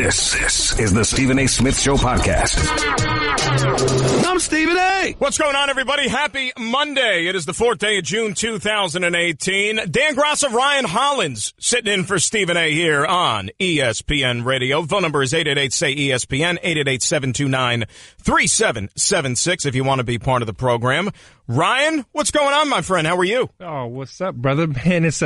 This is the Stephen A. Smith Show podcast. I'm Stephen A. What's going on, everybody? Happy Monday. It is the 4th day of June 2018. Dan Graca, Ryan Hollins sitting in for Stephen A. here on ESPN Radio. Phone number is 888-SAY-ESPN, 888-729-3776 if you want to be part of the program. Ryan, what's going on, my friend? How are you? Oh, what's up, brother? Man, it's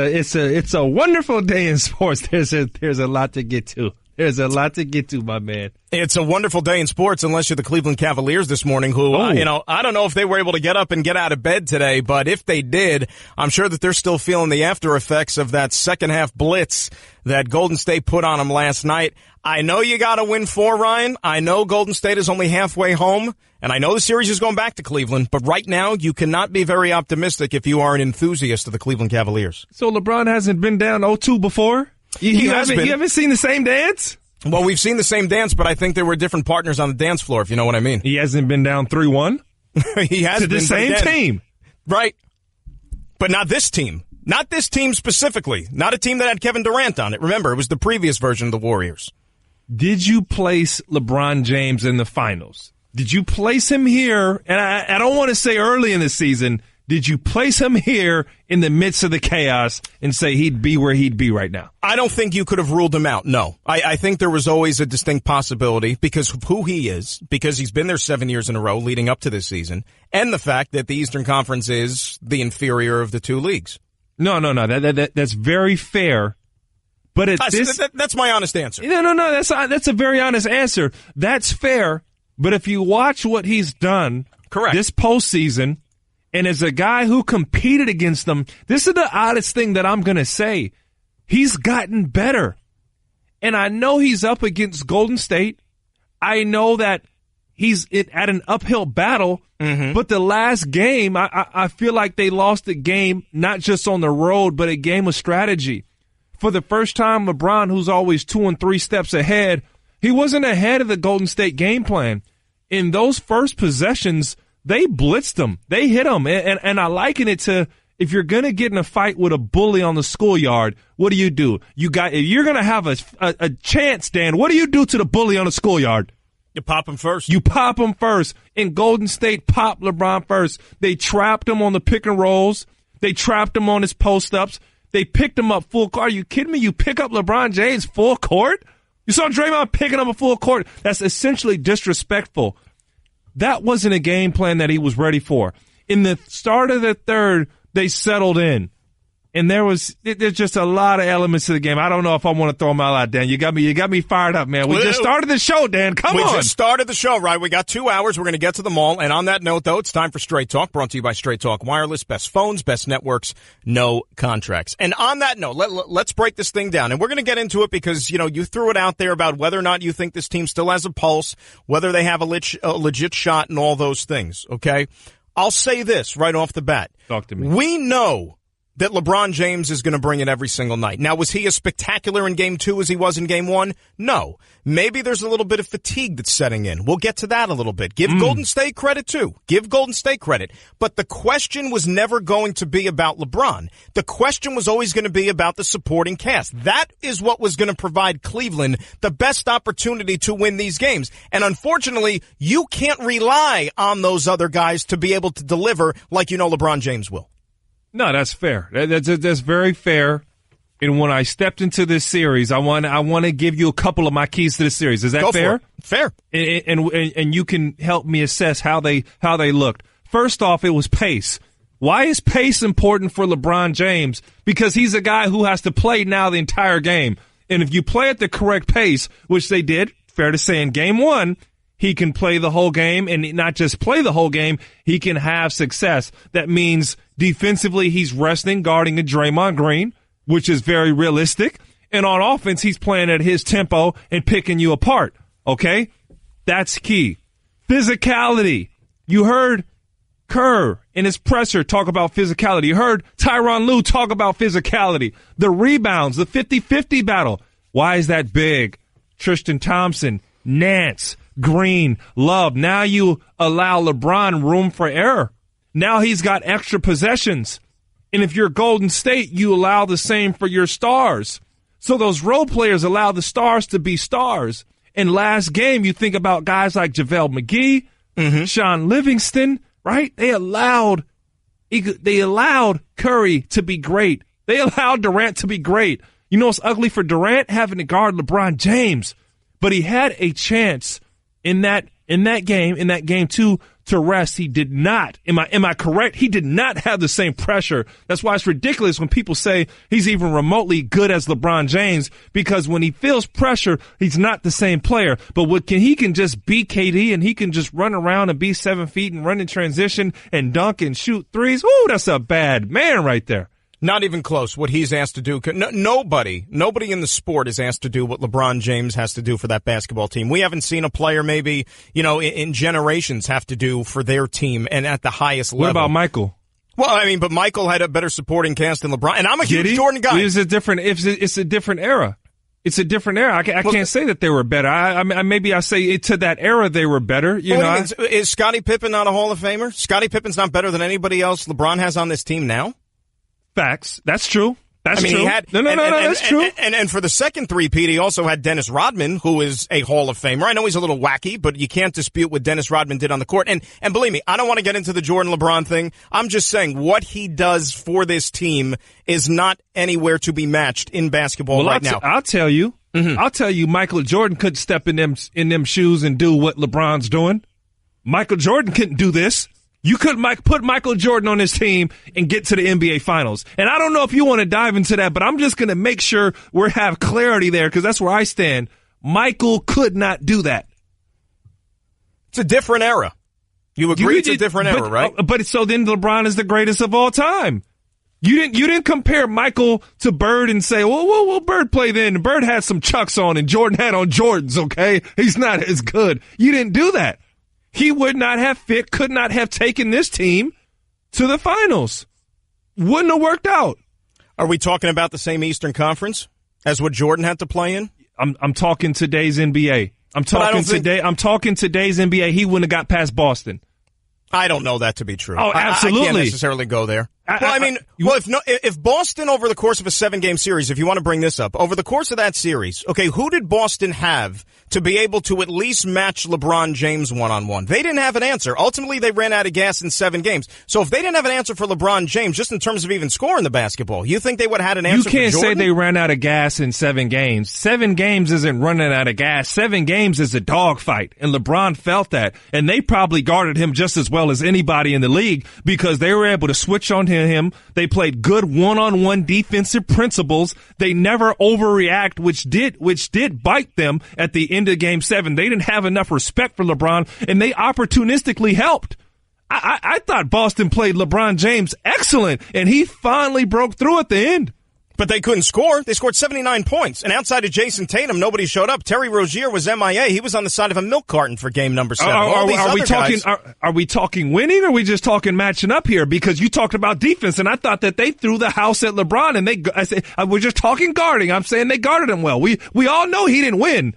a wonderful day in sports. There's a lot to get to. There's a lot to get to, my man. It's a wonderful day in sports, unless you're the Cleveland Cavaliers this morning, who, I don't know if they were able to get up and get out of bed today, but if they did, I'm sure that they're still feeling the after effects of that second half blitz that Golden State put on them last night. I know you got to win 4, Ryan. I know Golden State is only halfway home, and I know the series is going back to Cleveland, but right now you cannot be very optimistic if you are an enthusiast of the Cleveland Cavaliers. So LeBron hasn't been down 0-2 before? You haven't seen the same dance? Well, we've seen the same dance, but I think there were different partners on the dance floor, if you know what I mean. He hasn't been down 3-1? He has to been. The same team. Right. But not this team. Not this team specifically. Not a team that had Kevin Durant on it. Remember, it was the previous version of the Warriors. Did you place LeBron James in the finals? Did you place him here? And I don't want to say early in the season. Did you place him here in the midst of the chaos and say he'd be where he'd be right now? I don't think you could have ruled him out, no. I think there was always a distinct possibility because of who he is, because he's been there 7 years in a row leading up to this season, and the fact that the Eastern Conference is the inferior of the two leagues. No. That's very fair. But that's my honest answer. No. That's a very honest answer. That's fair. But if you watch what he's done this postseason, and as a guy who competed against them, this is the oddest thing that I'm going to say. He's gotten better. And I know he's up against Golden State. I know that he's at an uphill battle. Mm-hmm. But the last game, I feel like they lost the game, not just on the road, but a game of strategy. For the first time, LeBron, who's always 2 and 3 steps ahead, he wasn't ahead of the Golden State game plan. In those first possessions, they blitzed him. They hit him. And I liken it to, if you're going to get in a fight with a bully on the schoolyard, what do? If you're going to have a chance, Dan, what do you do to the bully on the schoolyard? You pop him first. You pop him first. And Golden State popped LeBron first. They trapped him on the pick and rolls. They trapped him on his post-ups. They picked him up full court. Are you kidding me? You pick up LeBron James full court? You saw Draymond picking up a full court. That's essentially disrespectful. That wasn't a game plan that he was ready for. In the start of the third, they settled in. And there's just a lot of elements to the game. I don't know if I want to throw them all out, Dan. You got me fired up, man. We just started the show, Dan. Come on. We just started the show, right? We got 2 hours. We're going to get to them all. And on that note, though, it's time for Straight Talk, brought to you by Straight Talk Wireless. Best phones, best networks, no contracts. And on that note, let's break this thing down. And we're going to get into it because, you threw it out there about whether or not you think this team still has a pulse, whether they have a legit shot and all those things, okay? I'll say this right off the bat. Talk to me. We know that LeBron James is going to bring it every single night. Now, was he as spectacular in Game 2 as he was in Game 1? No. Maybe there's a little bit of fatigue that's setting in. We'll get to that a little bit. Give Golden State credit, too. Give Golden State credit. But the question was never going to be about LeBron. The question was always going to be about the supporting cast. That is what was going to provide Cleveland the best opportunity to win these games. And unfortunately, you can't rely on those other guys to be able to deliver like LeBron James will. No, that's fair. That's very fair. And when I stepped into this series, I want to give you a couple of my keys to the series. Is that fair? Fair. And you can help me assess how they looked. First off, it was pace. Why is pace important for LeBron James? Because he's a guy who has to play now the entire game. And if you play at the correct pace, which they did, fair to say in Game 1, he can play the whole game, and not just play the whole game, he can have success. That means defensively he's resting, guarding a Draymond Green, which is very realistic. And on offense, he's playing at his tempo and picking you apart, okay? That's key. Physicality. You heard Kerr in his presser talk about physicality. You heard Tyronn Lue talk about physicality. The rebounds, the 50-50 battle. Why is that big? Tristan Thompson, Nance, Green, Love. Now you allow LeBron room for error. Now he's got extra possessions. And if you're Golden State, you allow the same for your stars. So those role players allow the stars to be stars. And last game, you think about guys like JaVale McGee, Sean Livingston, right? They allowed Curry to be great. They allowed Durant to be great. You know what's ugly for Durant? Having to guard LeBron James. But he had a chance in that game too, to rest. He did not. Am I correct? He did not have the same pressure. That's why it's ridiculous when people say he's even remotely good as LeBron James, because when he feels pressure, he's not the same player. But he can just beat KD, and he can just run around and be 7 feet and run in transition and dunk and shoot threes. Ooh, that's a bad man right there. Not even close what he's asked to do. Nobody in the sport is asked to do what LeBron James has to do for that basketball team. We haven't seen a player maybe, in generations have to do for their team and at the highest level. What about Michael? Well, but Michael had a better supporting cast than LeBron, and I'm a huge Jordan guy. It's a different era. It's a different era. I can't say that they were better. Maybe I say to that era they were better. Is Scottie Pippen not a Hall of Famer? Scottie Pippen's not better than anybody else LeBron has on this team now? Facts. That's true. That's true. He had, that's true. And for the second three-peat, he also had Dennis Rodman, who is a Hall of Famer. I know he's a little wacky, but you can't dispute what Dennis Rodman did on the court. And believe me, I don't want to get into the Jordan-LeBron thing. I'm just saying what he does for this team is not anywhere to be matched in basketball now. I'll tell you. I'll tell you, Michael Jordan couldn't step in them shoes and do what LeBron's doing. Michael Jordan couldn't do this. You could put Michael Jordan on his team and get to the NBA Finals. And I don't know if you want to dive into that, but I'm just going to make sure we have clarity there, because that's where I stand. Michael could not do that. It's a different era. You agree it's a different era, right? But so then LeBron is the greatest of all time. You didn't compare Michael to Bird and say, well, Bird played then. Bird had some Chucks on and Jordan had on Jordans, okay? He's not as good. You didn't do that. He would not have could not have taken this team to the finals. Wouldn't have worked out. Are we talking about the same Eastern Conference as what Jordan had to play in? I'm talking today's NBA. I'm talking today's NBA. He wouldn't have got past Boston. I don't know that to be true. Oh, absolutely. I can't necessarily go there. If Boston over the course of a 7-game series, if you want to bring this up, over the course of that series, okay, who did Boston have to be able to at least match LeBron James one-on-one? They didn't have an answer. Ultimately, they ran out of gas in 7 games. So if they didn't have an answer for LeBron James, just in terms of even scoring the basketball, you think they would have had an answer for Jordan? You can't say they ran out of gas in 7 games. 7 games isn't running out of gas. 7 games is a dogfight, and LeBron felt that. And they probably guarded him just as well as anybody in the league, because they were able to switch on him. They played good one-on-one defensive principles. They never overreact, which did bite them at the end of Game 7. They didn't have enough respect for LeBron, and they opportunistically helped. I thought Boston played LeBron James excellent, and he finally broke through at the end. But they couldn't score. They scored 79 points. And outside of Jason Tatum, nobody showed up. Terry Rozier was MIA. He was on the side of a milk carton for game number 7. Are we talking winning, or are we just talking matching up here? Because you talked about defense, and I thought that they threw the house at LeBron, and we're just talking guarding. I'm saying they guarded him well. We all know he didn't win.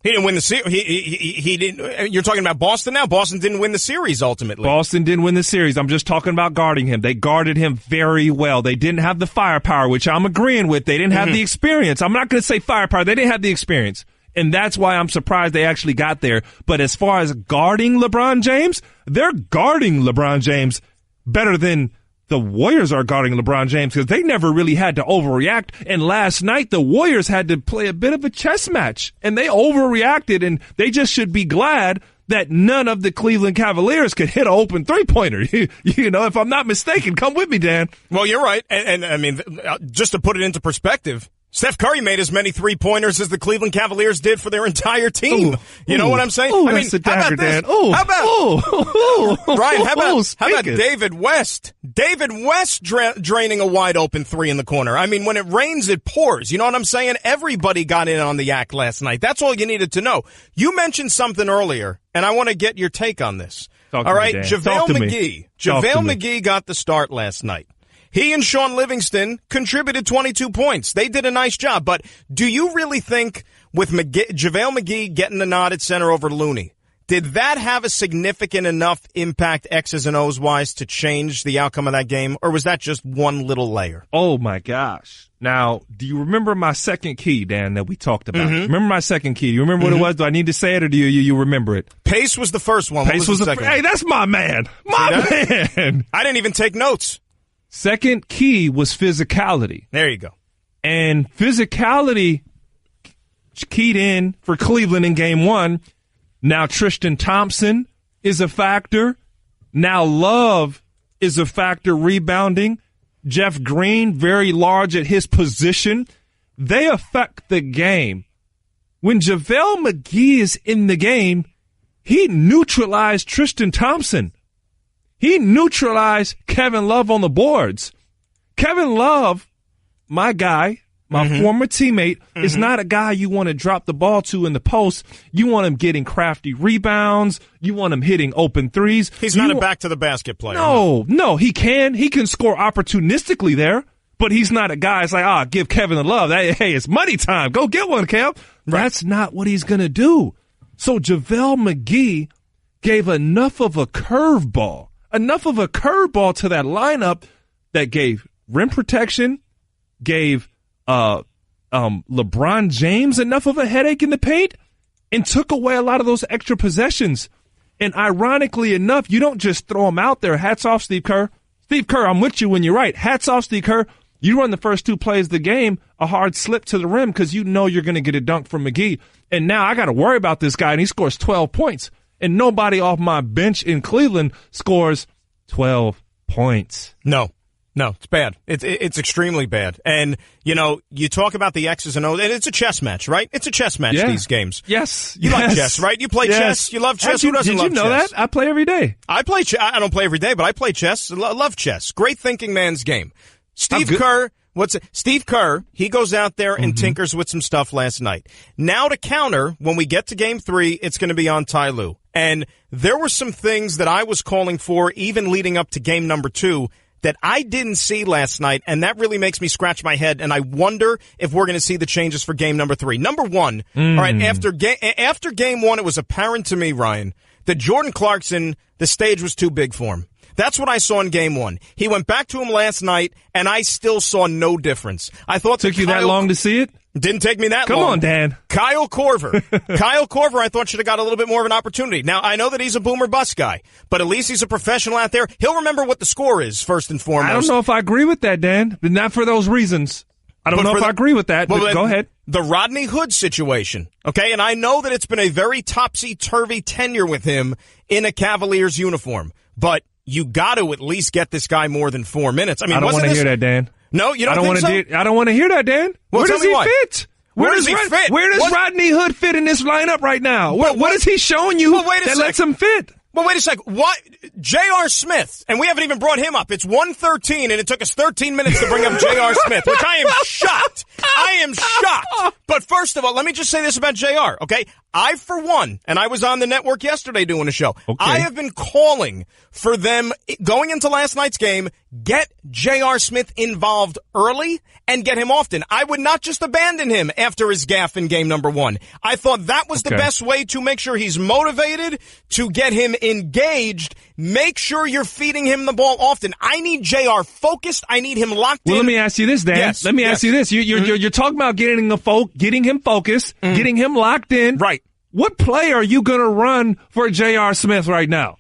He didn't win the series. He didn't. You're talking about Boston now? Boston didn't win the series ultimately. Boston didn't win the series. I'm just talking about guarding him. They guarded him very well. They didn't have the firepower, which I'm agreeing with. They didn't have the experience. I'm not going to say firepower. They didn't have the experience. And that's why I'm surprised they actually got there. But as far as guarding LeBron James, they're guarding LeBron James better than the Warriors are guarding LeBron James, because they never really had to overreact. And last night, the Warriors had to play a bit of a chess match, and they overreacted, and they just should be glad that none of the Cleveland Cavaliers could hit an open three-pointer. If I'm not mistaken, come with me, Dan. Well, you're right. And I mean, just to put it into perspective, Steph Curry made as many three-pointers as the Cleveland Cavaliers did for their entire team. You know what I'm saying? I mean, how about this? Ryan, how about David West? David West draining a wide-open 3 in the corner. I mean, when it rains, it pours. You know what I'm saying? Everybody got in on the act last night. That's all you needed to know. You mentioned something earlier, and I want to get your take on this. All right, JaVale McGee. JaVale McGee got the start last night. He and Sean Livingston contributed 22 points. They did a nice job. But do you really think with JaVale McGee getting the nod at center over Looney, Did that have a significant enough impact X's and O's wise to change the outcome of that game, or was that just one little layer? Oh, my gosh. Now, do you remember my second key, Dan, that we talked about? Remember my second key? Do you remember what it was? Do I need to say it, or do you remember it? Pace was the first one. Pace was the second. Hey, that's my man. My man. I didn't even take notes. Second key was physicality. There you go. And physicality keyed in for Cleveland in game one. Now Tristan Thompson is a factor. Now Love is a factor rebounding. Jeff Green, very large at his position. They affect the game. When JaVale McGee is in the game, he neutralized Tristan Thompson. He neutralized Kevin Love on the boards. Kevin Love, my guy, my former teammate, is not a guy you want to drop the ball to in the post. You want him getting crafty rebounds. You want him hitting open threes. He's not a back-to-the-basket player. No, he can. He can score opportunistically there, but he's not a guy. It's like, give Kevin the love. Hey, it's money time. Go get one, Kev. Right. That's not what he's going to do. So JaVale McGee gave enough of a curveball to that lineup that gave rim protection, gave LeBron James enough of a headache in the paint, and took away a lot of those extra possessions. And ironically enough, you don't just throw them out there. Hats off, Steve Kerr. Steve Kerr, I'm with you when you're right. Hats off, Steve Kerr. You run the first two plays of the game, a hard slip to the rim because you know you're going to get a dunk from McGee. And now I got to worry about this guy, and he scores 12 points. And nobody off my bench in Cleveland scores 12 points. No, it's bad. It's extremely bad. And, you talk about the X's and O's, and it's a chess match, right? It's a chess match, these games. Yes. You like chess, right? You play chess. You love chess. Who doesn't love chess? Did you know that? I play every day. I don't play every day, but I play chess. Love chess. Great thinking man's game. Steve Kerr, he goes out there and tinkers with some stuff last night. Now to counter, when we get to game 3, it's going to be on Ty Lue. And there were some things that I was calling for, even leading up to game number 2, that I didn't see last night, and that really makes me scratch my head, and I wonder if we're going to see the changes for game number 3. Number 1, all right, after game 1, it was apparent to me, Ryan, that Jordan Clarkson, the stage was too big for him. That's what I saw in game 1. He went back to him last night, and I still saw no difference. I thought took you that long to see it? Didn't take me that long. Come on, Dan. Kyle Korver. I thought should have got a little bit more of an opportunity. Now, I know that he's a boomer bust guy, but at least he's a professional out there. He'll remember what the score is, first and foremost. I don't know if I agree with that, Dan, but not for those reasons. I don't know if I agree with that, but go ahead. The Rodney Hood situation, okay? And I know that it's been a very topsy-turvy tenure with him in a Cavaliers uniform, but you got to at least get this guy more than 4 minutes. I mean, I don't want to hear that, Dan. No, you don't think so? I don't want to hear that, Dan. Well, where does he fit? Where does he fit? Where does Rodney Hood fit in this lineup right now? What is he showing you that lets him fit? Well, wait a sec. What? J.R. Smith, and we haven't even brought him up. It's 1:13, and it took us 13 minutes to bring up J.R. Smith, which I am shocked. I am shocked. But first of all, let me just say this about J.R., okay? I, for one, and I was on the network yesterday doing a show, I have been calling for them, going into last night's game, get J.R. Smith involved early and get him often. I would not just abandon him after his gaffe in game number 1. I thought that was the best way to make sure he's motivated, to get him engaged. Make sure you're feeding him the ball often. I need JR focused. I need him locked in. Well, let me ask you this, Dan. Yes, let me ask you this. You're talking about getting him focused, getting him locked in. Right. What play are you going to run for J.R. Smith right now?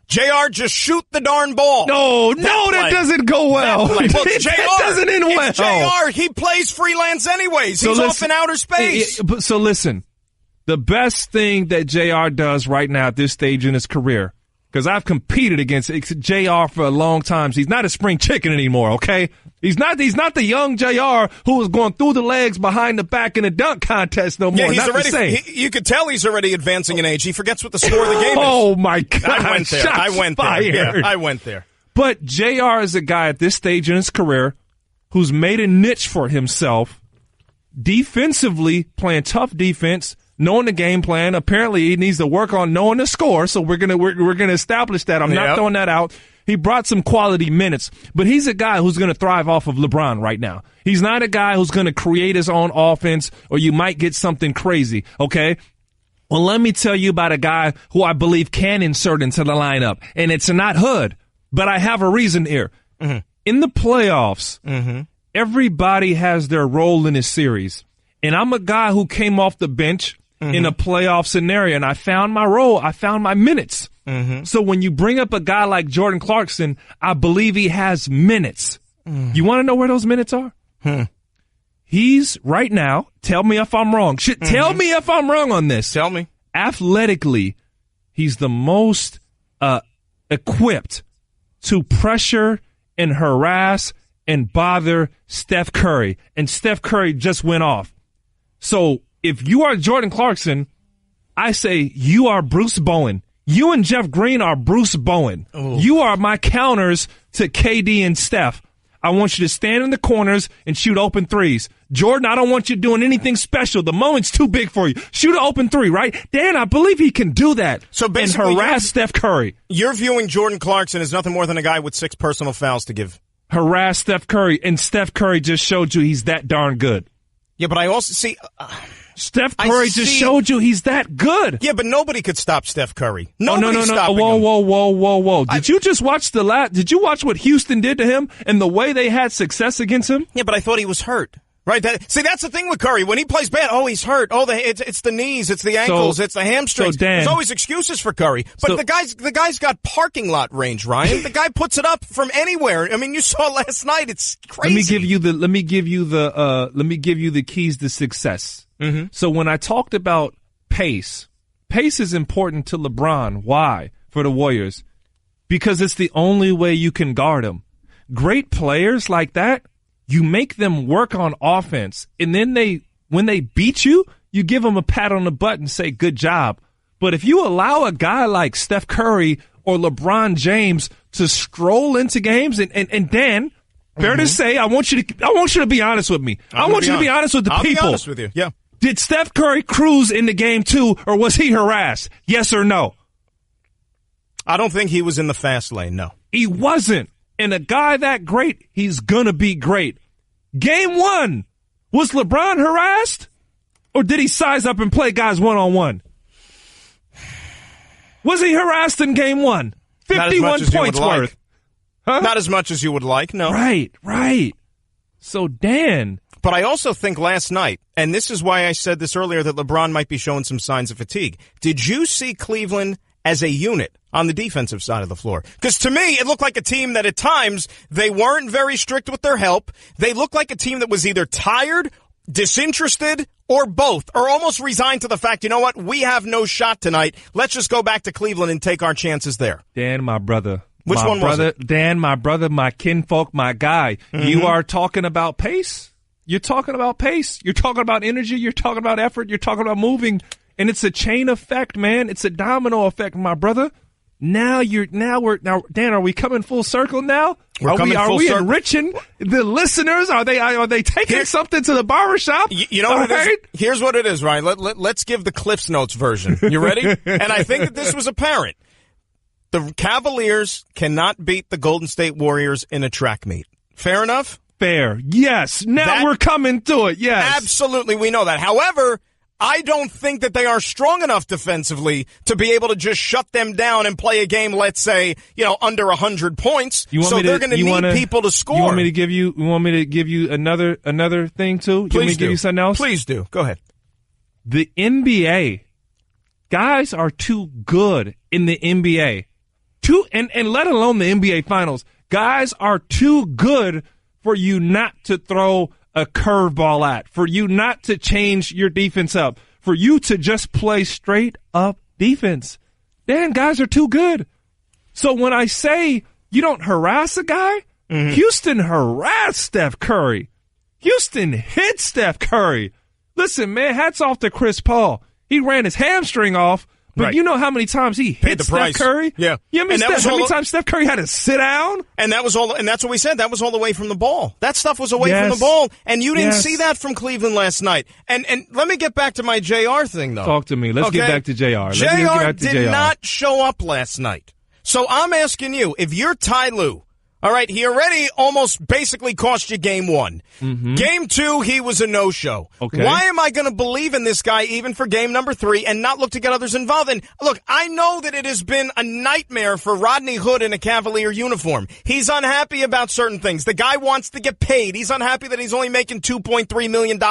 JR, just shoot the darn ball. No, that doesn't go well. Well, that doesn't end well. It's JR. He plays freelance anyways. He's off in outer space. So listen, the best thing that JR does right now at this stage in his career, because I've competed against JR for a long time. He's not a spring chicken anymore, okay? He's not the young JR who was going through the legs behind the back in a dunk contest no more. Yeah, not the same. You could tell he's already advancing in age. He forgets what the score of the game is. Oh, my God. I went there. Yeah, I went there. But JR is a guy at this stage in his career who's made a niche for himself defensively, playing tough defense, knowing the game plan. Apparently, he needs to work on knowing the score, so we're gonna establish that. I'm not throwing that out. He brought some quality minutes, but he's a guy who's going to thrive off of LeBron right now. He's not a guy who's going to create his own offense, or you might get something crazy, okay? Well, let me tell you about a guy who I believe can insert into the lineup, and it's not Hood, but I have a reason here. Mm-hmm. In the playoffs, everybody has their role in this series, and I'm a guy who came off the bench in a playoff scenario, and I found my role. I found my minutes. So when you bring up a guy like Jordan Clarkson, I believe he has minutes. You want to know where those minutes are? He's right now, tell me if I'm wrong. Tell me if I'm wrong on this. Tell me. Athletically, he's the most equipped to pressure and harass and bother Steph Curry. And Steph Curry just went off. So if you are Jordan Clarkson, I say you are Bruce Bowen. You and Jeff Green are Bruce Bowen. Ooh. You are my counters to KD and Steph. I want you to stand in the corners and shoot open threes. Jordan, I don't want you doing anything special. The moment's too big for you. Shoot an open three, right? Dan, I believe he can do that. So basically, and harass Steph Curry. You're viewing Jordan Clarkson as nothing more than a guy with 6 personal fouls to give. Harass Steph Curry, and Steph Curry just showed you he's that darn good. Yeah, but I also see... Steph Curry just showed you he's that good. Yeah, but nobody could stop Steph Curry. No. Whoa. Did you just watch did you watch what Houston did to him and the way they had success against him? Yeah, but I thought he was hurt. Right. That's the thing with Curry. When he plays bad, he's hurt. It's the knees, it's the ankles, it's the hamstrings. So Dan, there's always excuses for Curry. But the guy's got parking lot range, Ryan. The guy puts it up from anywhere. I mean, you saw last night. It's crazy. Let me give you the keys to success. So when I talked about pace is important to LeBron. Why? For the Warriors. Because it's the only way you can guard him. Great players like that, you make them work on offense, and then when they beat you, you give them a pat on the butt and say, good job. But if you allow a guy like Steph Curry or LeBron James to stroll into games, and Dan, fair to say, I want you to be honest with me. I want you to be honest with the people. I'll be honest with you, yeah. Did Steph Curry cruise in the game too, or was he harassed? Yes or no? I don't think he was in the fast lane, no. He wasn't. And a guy that great, he's going to be great. Game 1, was LeBron harassed? Or did he size up and play guys one-on-one? Was he harassed in Game 1? 51 points worth. Huh? Not as much as you would like, no. Right. So, Dan. But I also think last night, and this is why I said this earlier, that LeBron might be showing some signs of fatigue. Did you see Cleveland as a unit on the defensive side of the floor? Because to me, it looked like a team that at times they weren't very strict with their help. They looked like a team that was either tired, disinterested, or both, or almost resigned to the fact, you know what, we have no shot tonight. Let's just go back to Cleveland and take our chances there. Dan, my brother. Which one was it? Dan, my brother, my kinfolk, my guy. You are talking about pace? You're talking about pace. You're talking about energy. You're talking about effort. You're talking about moving. And it's a chain effect, man. It's a domino effect, my brother. Now, Dan, are we coming full circle now? Are we enriching the listeners? Are they taking something to the barbershop? You know what it is? Here's what it is, Ryan. Let's give the Cliff's Notes version. You ready? And I think that this was apparent. The Cavaliers cannot beat the Golden State Warriors in a track meet. Fair enough? Fair. Yes. Now we're coming to it. Yes. Absolutely. We know that. However, I don't think that they are strong enough defensively to be able to just shut them down and play a game, let's say, under 100 points. They're going to need people to score. You want me to give you another thing too? Please you want me to give you something else? Please do. Go ahead. The NBA, guys are too good in the NBA. And let alone the NBA Finals. Guys are too good for you not to throw a curveball at, for you not to change your defense up, for you to just play straight up defense. Dan, guys are too good. So when I say you don't harass a guy, Houston harassed Steph Curry. Houston hit Steph Curry. Listen, man, hats off to Chris Paul. He ran his hamstring off. But you know how many times he hit Steph Curry? Yeah. How many times Steph Curry had to sit down? And that was all. And that's what we said. That was all away from the ball. That stuff was away from the ball. And you didn't see that from Cleveland last night. And let me get back to my JR thing, though. Talk to me. Let's get back to JR. JR did not show up last night. So I'm asking you, if you're Ty Lue, All right, he already almost basically cost you game one. Mm-hmm. Game two, he was a no-show. Okay. Why am I going to believe in this guy even for game number three and not look to get others involved? And look, I know that it has been a nightmare for Rodney Hood in a Cavalier uniform. He's unhappy about certain things. The guy wants to get paid. He's unhappy that he's only making $2.3 million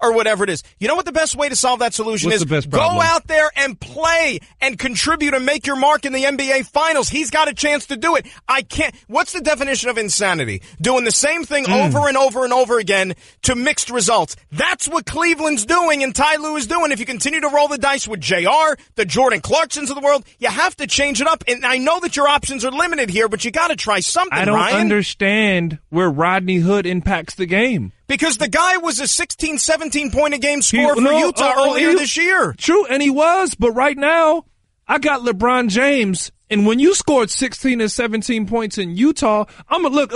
or whatever it is. You know what the best way to solve that solution is? Go out there and play and contribute and make your mark in the NBA Finals. He's got a chance to do it. I can't. What's the definition of insanity? Doing the same thing over and over and over again to mixed results. That's what Cleveland's doing and Ty Lue is doing. If you continue to roll the dice with JR, the Jordan Clarksons of the world, you have to change it up. And I know that your options are limited here, but you got to try something, I don't Ryan. understand where Rodney Hood impacts the game. Because the guy was a 16, 17 point a game scorer for Utah earlier this year. True, and he was, but right now, I got LeBron James, and when you scored 16 and 17 points in Utah, I'm a look,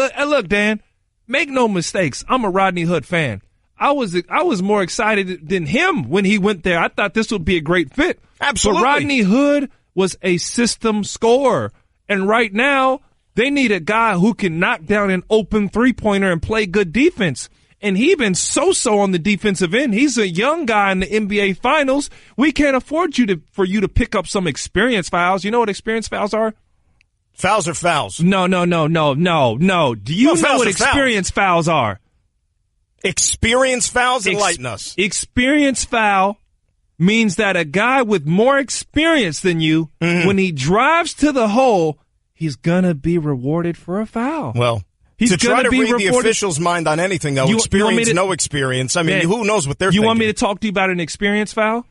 Dan, make no mistakes. I'm a Rodney Hood fan. I was more excited than him when he went there. I thought this would be a great fit. Absolutely. But Rodney Hood was a system scorer, and right now they need a guy who can knock down an open three-pointer and play good defense. And he been so-so on the defensive end. He's a young guy in the NBA Finals. We can't afford for you to pick up some experience fouls. You know what experience fouls are? Fouls are fouls. No. Do you know what experience fouls are? Experience fouls? Enlighten us. Experience foul means that a guy with more experience than you, when he drives to the hole, he's going to be rewarded for a foul. Well, to try to read the official's mind on anything, though, no experience. I mean, who knows what they're thinking? You want me to talk to you about an experience foul?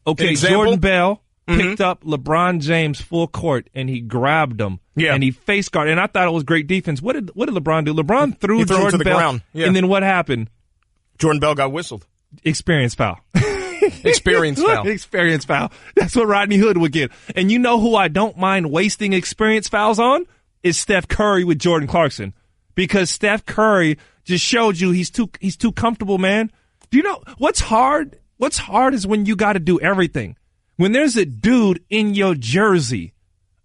Okay, Jordan Bell picked up LeBron James full court, and he grabbed him, and he face guarded. And I thought it was great defense. What did LeBron do? LeBron threw Jordan him to the Bell, ground. Yeah. And then what happened? Jordan Bell got whistled. Experience foul. Experience foul. Experience foul. That's what Rodney Hood would get. And you know who I don't mind wasting experience fouls on? Is Steph Curry with Jordan Clarkson. Because Steph Curry just showed you he's too comfortable, man. Do you know what's hard? What's hard is when you got to do everything. When there's a dude in your jersey,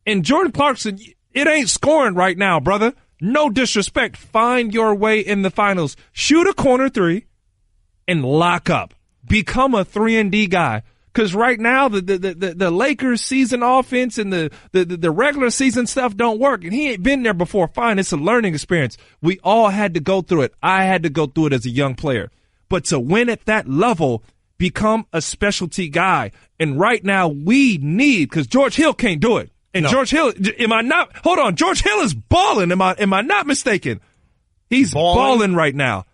and Jordan Clarkson, it ain't scoring right now, brother. No disrespect. Find your way in the finals. Shoot a corner three and lock up. Become a 3-and-D guy. Because right now, the Lakers season offense and the regular season stuff don't work. And he ain't been there before. Fine, it's a learning experience. We all had to go through it. I had to go through it as a young player. But to win at that level, become a specialty guy. And right now, we need, because George Hill can't do it. And no. George Hill, George Hill is balling. Am I not mistaken? He's balling right now.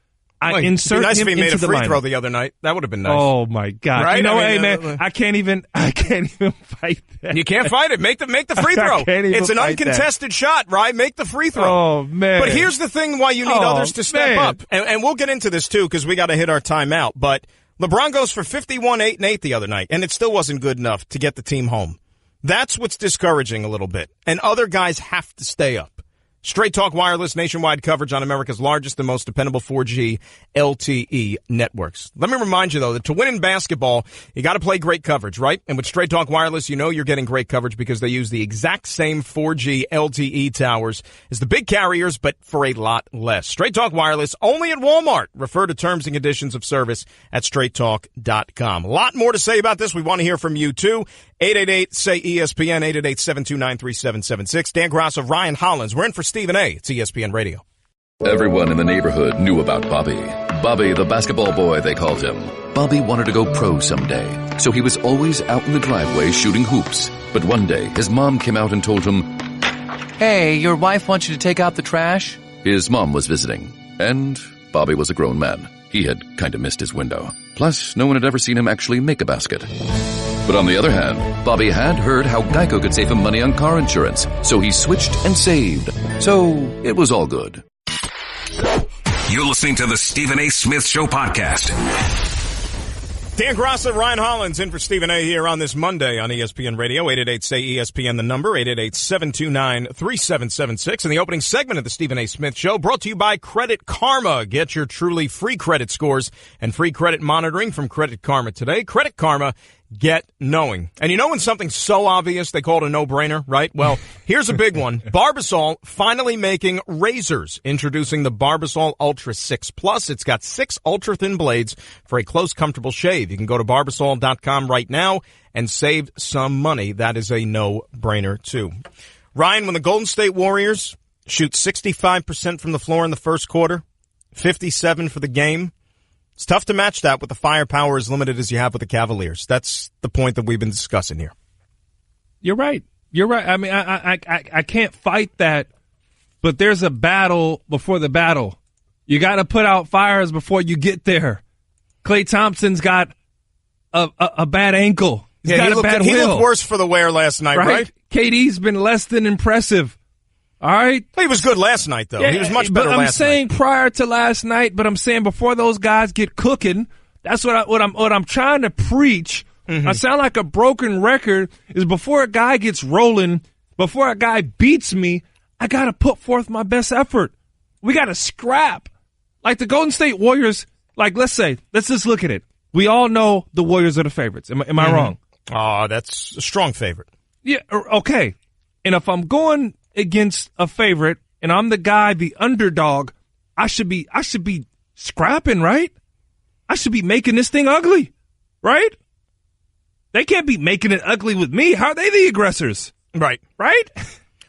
Insert nice him if he made into a free the throw the other night. That would have been nice. Oh my God! Right? You know, hey man, I can't even fight that. You can't fight it. Make the free throw. It's an uncontested shot, right? Make the free throw. Oh man! But here's the thing: why you need others to step up, and we'll get into this too because we got to hit our timeout. But LeBron goes for 51, 8, and 8 the other night, and it still wasn't good enough to get the team home. That's what's discouraging a little bit, and other guys have to stay up. Straight Talk Wireless, nationwide coverage on America's largest and most dependable 4G LTE networks. Let me remind you, though, that to win in basketball, you got to play great coverage, right? And with Straight Talk Wireless, you know you're getting great coverage because they use the exact same 4G LTE towers as the big carriers, but for a lot less. Straight Talk Wireless, only at Walmart. Refer to terms and conditions of service at straighttalk.com. A lot more to say about this. We want to hear from you, too. 888-SAY-ESPN, 888-729-3776. Dan Graca, Ryan Hollins. We're in for Stephen A. It's ESPN Radio. Everyone in the neighborhood knew about Bobby. Bobby, the basketball boy, they called him. Bobby wanted to go pro someday, so he was always out in the driveway shooting hoops. But one day, his mom came out and told him, "Hey, your wife wants you to take out the trash?" His mom was visiting, and Bobby was a grown man. He had kind of missed his window. Plus, no one had ever seen him actually make a basket. But on the other hand, Bobby had heard how Geico could save him money on car insurance, so he switched and saved. So it was all good. You're listening to the Stephen A. Smith Show podcast. Dan Graca, Ryan Hollins in for Stephen A. here on this Monday on ESPN Radio. 888-SAY-ESPN, the number, 888-729-3776. In the opening segment of the Stephen A. Smith Show, brought to you by Credit Karma. Get your truly free credit scores and free credit monitoring from Credit Karma today. Credit Karma, get knowing. And you know when something's so obvious they call it a no-brainer, right? Well, here's a big one. Barbasol finally making razors. Introducing the Barbasol Ultra 6 Plus. It's got 6 ultra-thin blades for a close, comfortable shave. You can go to Barbasol.com right now and save some money. That is a no-brainer, too. Ryan, when the Golden State Warriors shoot 65% from the floor in the first quarter, 57% for the game, it's tough to match that with the firepower as limited as you have with the Cavaliers. That's the point that we've been discussing here. You're right. You're right. I mean, I can't fight that, but there's a battle before the battle. You got to put out fires before you get there. Klay Thompson's got a bad ankle. He's got a bad will. He looked worse for the wear last night, right? KD's been less than impressive. All right. He was good last night, though. Yeah, he was much better last night. I'm saying prior to last night, but I'm saying before those guys get cooking, that's what I'm trying to preach. Mm-hmm. I sound like a broken record. Is before a guy gets rolling, before a guy beats me, I got to put forth my best effort. We got to scrap. Like the Golden State Warriors, like let's just look at it. We all know the Warriors are the favorites. Am I wrong? Oh, that's a strong favorite. Yeah, okay. And if I'm going against a favorite and I'm the guy, the underdog, I should be scrapping, right? I should be making this thing ugly, right? They can't be making it ugly with me. How are they the aggressors? Right. Right?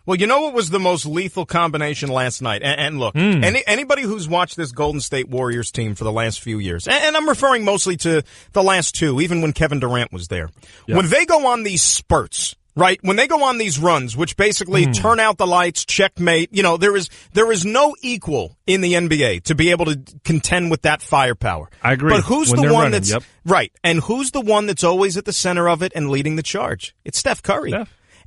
Well, you know what was the most lethal combination last night? And look, anybody who's watched this Golden State Warriors team for the last few years, and I'm referring mostly to the last two, even when Kevin Durant was there, when they go on these spurts, right? When they go on these runs, which basically turn out the lights, checkmate, you know, there is no equal in the NBA to be able to contend with that firepower. I agree. But who's the one that's right? And who's the one that's always at the center of it and leading the charge? It's Steph Curry.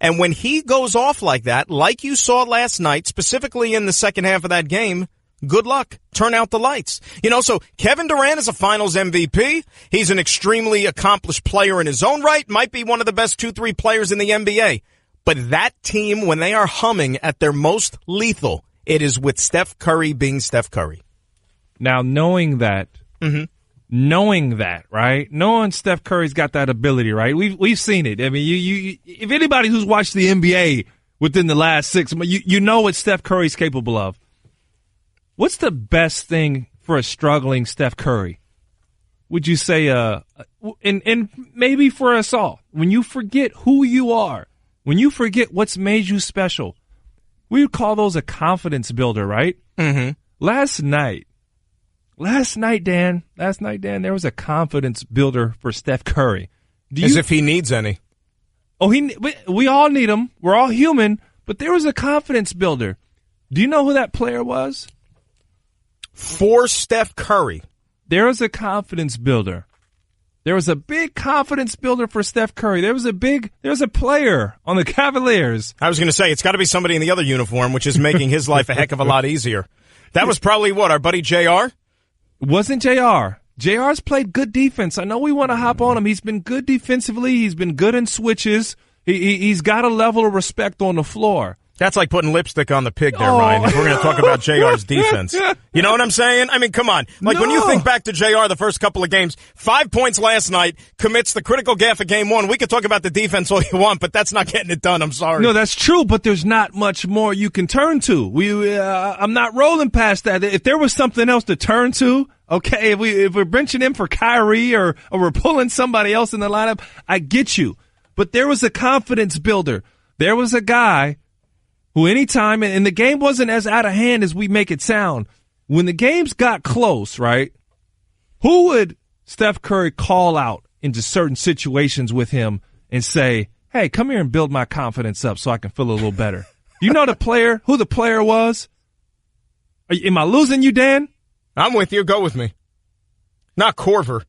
And when he goes off like that, like you saw last night, specifically in the second half of that game, good luck. Turn out the lights. You know, so Kevin Durant is a finals MVP. He's an extremely accomplished player in his own right. Might be one of the best 2-3 players in the NBA. But that team, when they are humming at their most lethal, it is with Steph Curry being Steph Curry. Now, knowing that, right? Knowing Steph Curry's got that ability, right? We've seen it. I mean, you if anybody who's watched the NBA within the last 6 months, you know what Steph Curry's capable of. What's the best thing for a struggling Steph Curry? Would you say, and maybe for us all, when you forget who you are, when you forget what's made you special, we would call those a confidence builder, right? Mm-hmm. Last night, Dan, there was a confidence builder for Steph Curry. As if he needs any. Oh, we all need him. We're all human, but there was a confidence builder. Do you know who that player was? For Steph Curry. There was a confidence builder. There was a big confidence builder for Steph Curry. There was a player on the Cavaliers. I was going to say, it's got to be somebody in the other uniform, which is making his life a heck of a lot easier. That was probably our buddy JR? Wasn't JR. JR's played good defense. I know we want to hop on him. He's been good defensively. He's been good in switches. He's got a level of respect on the floor. That's like putting lipstick on the pig there, Ryan, if we're going to talk about JR's defense. You know what I'm saying? I mean, come on. When you think back to JR the first couple of games, 5 points last night, commits the critical gaffe of game one. We could talk about the defense all you want, but that's not getting it done. I'm sorry. No, that's true, but there's not much more you can turn to. I'm not rolling past that. If there was something else to turn to, okay, if we're benching him for Kyrie or we're pulling somebody else in the lineup, I get you. But there was a confidence builder. There was a guy who anytime, and the game wasn't as out of hand as we make it sound, when the games got close, right, who would Steph Curry call out into certain situations with him and say, hey, come here and build my confidence up so I can feel a little better? You know who the player was? Am I losing you, Dan? I'm with you. Go with me. Not Korver.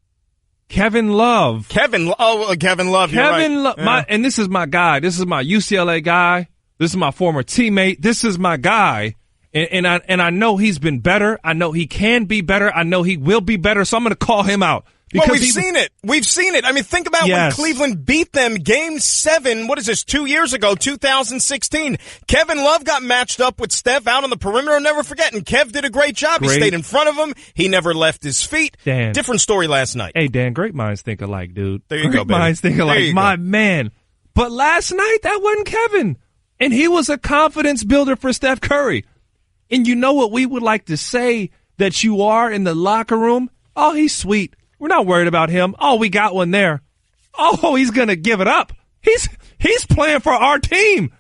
Kevin Love. Kevin Love. You're right. And this is my guy. This is my UCLA guy. This is my former teammate. This is my guy. And I know he's been better. I know he can be better. I know he will be better. So I'm going to call him out Well, we've seen it. We've seen it. I mean, think about when Cleveland beat them Game 7, what is this, 2 years ago, 2016. Kevin Love got matched up with Steph out on the perimeter. I'll never forget. And Kev did a great job. He stayed in front of him. He never left his feet. Dan. Different story last night. Hey, Dan, great minds think alike, dude. There you go, Great baby. minds think alike. My man. But last night, that wasn't Kevin. And he was a confidence builder for Steph Curry. And you know what we would like to say that you are in the locker room? Oh, he's sweet. We're not worried about him. Oh, we got one there. Oh, he's going to give it up. He's playing for our team.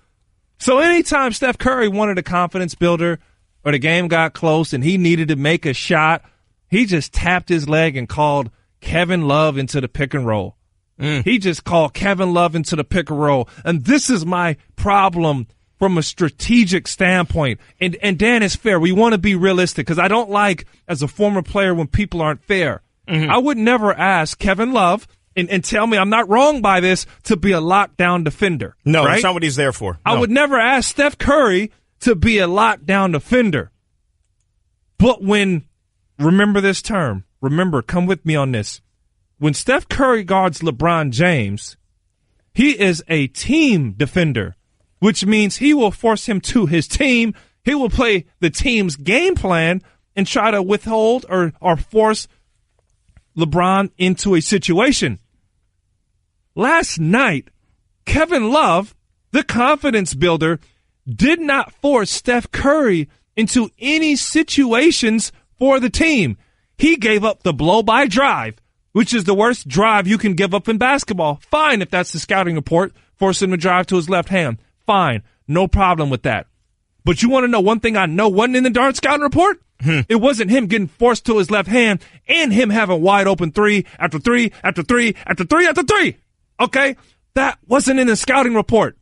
So anytime Steph Curry wanted a confidence builder or the game got close and he needed to make a shot, he just tapped his leg and called Kevin Love into the pick and roll. He just called Kevin Love into the pick and roll. And this is my problem from a strategic standpoint. And Dan is fair. We want to be realistic because I don't like, as a former player, when people aren't fair. I would never ask Kevin Love, and tell me I'm not wrong by this, to be a lockdown defender. No, right? That's not what he's there for. No. I would never ask Steph Curry to be a lockdown defender. But remember this term. Remember, come with me on this. When Steph Curry guards LeBron James, he is a team defender, which means he will force him to his team. He will play the team's game plan and try to withhold or force LeBron into a situation. Last night, Kevin Love, the confidence builder, did not force Steph Curry into any situations for the team. He gave up the blow-by drive, which is the worst drive you can give up in basketball. Fine if that's the scouting report, force him to drive to his left hand. Fine, no problem with that. But you want to know one thing I know wasn't in the darn scouting report? It wasn't him getting forced to his left hand and him having wide open three after three after three after three after three. Okay? That wasn't in the scouting report.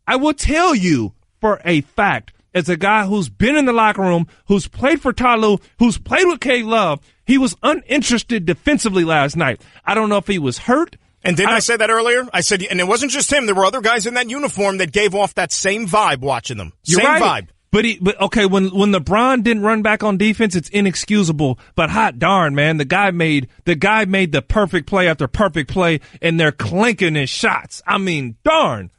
I will tell you for a fact, as a guy who's been in the locker room, who's played for Ty Lue, who's played with K Love, he was uninterested defensively last night. I don't know if he was hurt. And didn't I say that earlier? I said, and it wasn't just him. There were other guys in that uniform that gave off that same vibe watching them. Same vibe. But okay, when LeBron didn't run back on defense, it's inexcusable. But hot darn, man, the guy made the perfect play after perfect play, and they're clanking his shots. I mean, darn.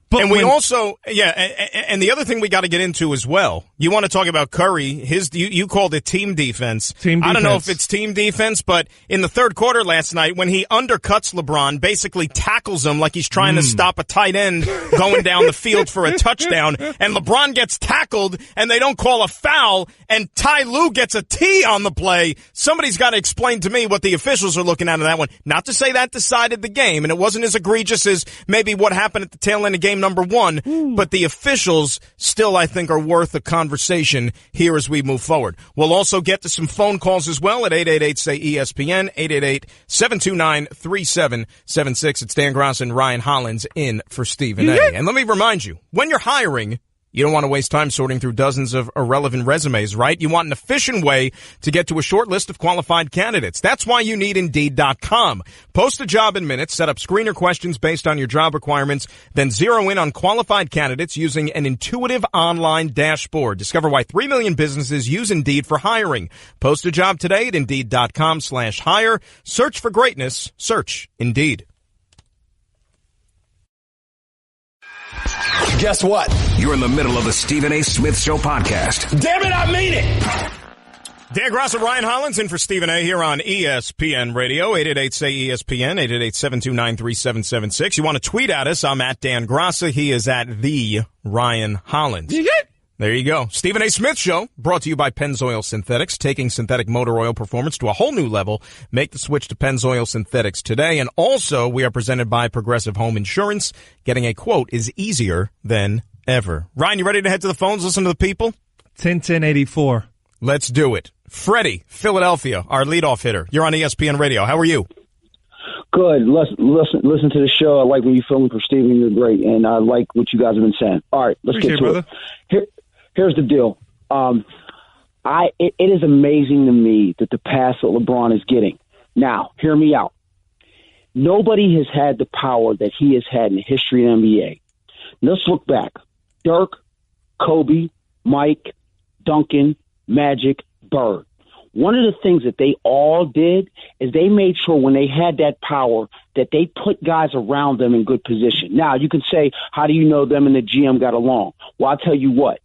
But and and the other thing we got to get into as well, you want to talk about Curry, you called it team defense. I don't know if it's team defense, but in the third quarter last night, when he undercuts LeBron, basically tackles him like he's trying to stop a tight end going down the field for a touchdown, and LeBron gets tackled, and they don't call a foul, and Ty Lue gets a T on the play. Somebody's got to explain to me what the officials are looking at in that one. Not to say that decided the game, and it wasn't as egregious as maybe what happened at the tail end of game number one, but the officials still, I think, are worth a conversation here as we move forward. We'll also get to some phone calls as well at 888-SAY-ESPN, 888-729-3776. It's Dan Graca and Ryan Hollins in for Stephen A. And let me remind you, when you're hiring, you don't want to waste time sorting through dozens of irrelevant resumes, right? You want an efficient way to get to a short list of qualified candidates. That's why you need Indeed.com. Post a job in minutes, set up screener questions based on your job requirements, then zero in on qualified candidates using an intuitive online dashboard. Discover why 3 million businesses use Indeed for hiring. Post a job today at Indeed.com/hire. Search for greatness. Search Indeed. Guess what? You're in the middle of the Stephen A. Smith Show podcast. Damn it, I mean it! Dan Graca, Ryan Hollins in for Stephen A. here on ESPN Radio, 888-SAY-ESPN, 888-729-3776. You want to tweet at us? I'm at Dan Graca. He is at the Ryan Hollins. There you go. Stephen A. Smith Show, brought to you by Pennzoil Synthetics, taking synthetic motor oil performance to a whole new level. Make the switch to Pennzoil Synthetics today. And also, we are presented by Progressive Home Insurance. Getting a quote is easier than ever. Ryan, you ready to head to the phones, listen to the people? 10-10-84. Let's do it. Freddie, Philadelphia, our leadoff hitter. You're on ESPN Radio. How are you? Good. Listen to the show. I like when you film for Stephen. You're great. And I like what you guys have been saying. All right, let's get to it. Here's the deal. It is amazing to me that the pass that LeBron is getting. Now, hear me out. Nobody has had the power that he has had in the history of the NBA. Let's look back. Dirk, Kobe, Mike, Duncan, Magic, Bird. one of the things that they all did is they made sure when they had that power that they put guys around them in good position. Now, you can say, how do you know them and the GM got along? Well, I'll tell you what.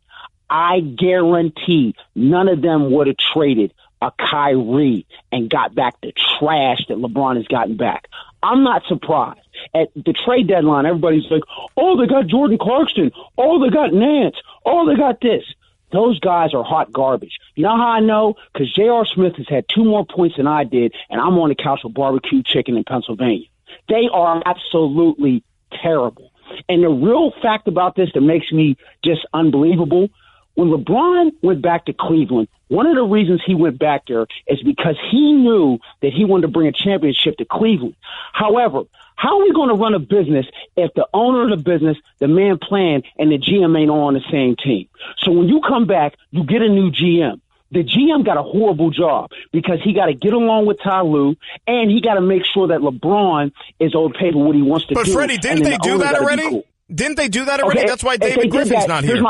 I guarantee none of them would have traded a Kyrie and got back the trash that LeBron has gotten back. I'm not surprised. At the trade deadline, everybody's like, oh, they got Jordan Clarkson. Oh, they got Nance. Oh, they got this. Those guys are hot garbage. You know how I know? Because J.R. Smith has had 2 more points than I did, and I'm on the couch with barbecue chicken in Pennsylvania. They are absolutely terrible. And the real fact about this that makes me just unbelievable, when LeBron went back to Cleveland, one of the reasons he went back there is because he knew that he wanted to bring a championship to Cleveland. However, how are we going to run a business if the owner of the business, the man playing, and the GM ain't on the same team? So when you come back, you get a new GM. The GM got a horrible job because he got to get along with Ty Lue, and he got to make sure that LeBron is okay with what he wants to do. But Freddie, didn't they do that already? Cool. Didn't they do that already? Okay, that's why David Griffin's not here. Here's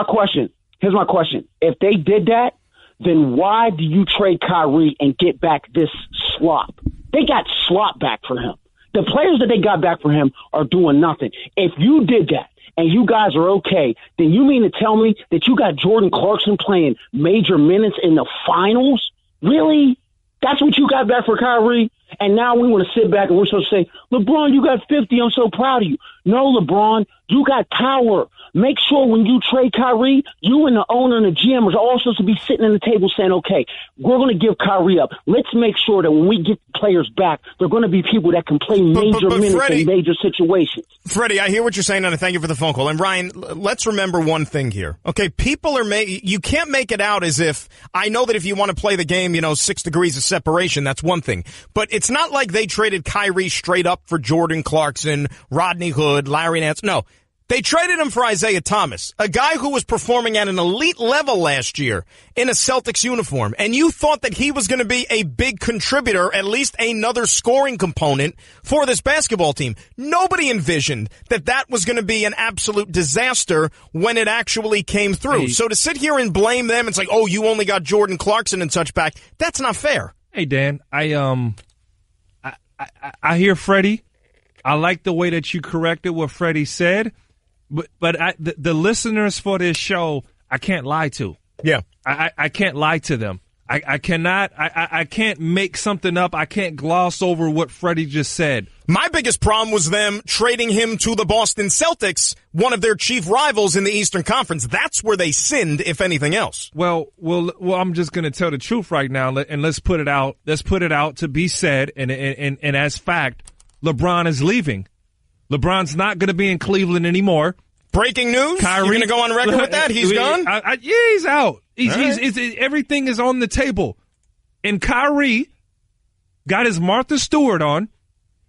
my question. If they did that, then why do you trade Kyrie and get back this slop? They got slop back for him. The players that they got back for him are doing nothing. If you did that and you guys are okay, then you mean to tell me that you got Jordan Clarkson playing major minutes in the finals? Really? That's what you got back for Kyrie? And now we want to sit back and we're supposed to say, LeBron, you got 50. I'm so proud of you. No, LeBron, you got power. Make sure when you trade Kyrie, you and the owner and the GM are all supposed to be sitting at the table saying, okay, we're going to give Kyrie up. Let's make sure that when we get players back, they're going to be people that can play major minutes Freddie, in major situations. Freddie, I hear what you're saying, and I thank you for the phone call. And Ryan, let's remember one thing here. Okay, people are you can't make it out as if, I know that if you want to play the game, 6 degrees of separation, that's one thing. But it's not like they traded Kyrie straight up for Jordan Clarkson, Rodney Hood, Larry Nance. No. They traded him for Isaiah Thomas, a guy who was performing at an elite level last year in a Celtics uniform. And you thought that he was going to be a big contributor, at least another scoring component for this basketball team. Nobody envisioned that was going to be an absolute disaster when it actually came through. Hey. So to sit here and blame them and say, oh, you only got Jordan Clarkson and such back, that's not fair. Hey, Dan, I hear Freddie. I like the way that you corrected what Freddie said. But the listeners for this show, I can't lie to. Yeah. I can't lie to them. I can't make something up. I can't gloss over what Freddie just said. My biggest problem was them trading him to the Boston Celtics, one of their chief rivals in the Eastern Conference. That's where they sinned, if anything else. Well, I'm just going to tell the truth right now, and let's put it out. Let's put it out to be said, and as fact, LeBron is leaving. LeBron's not going to be in Cleveland anymore. Breaking news? Kyrie, you're going to go on record with that? He's gone? Yeah, he's out. Everything is on the table. And Kyrie got his Martha Stewart on.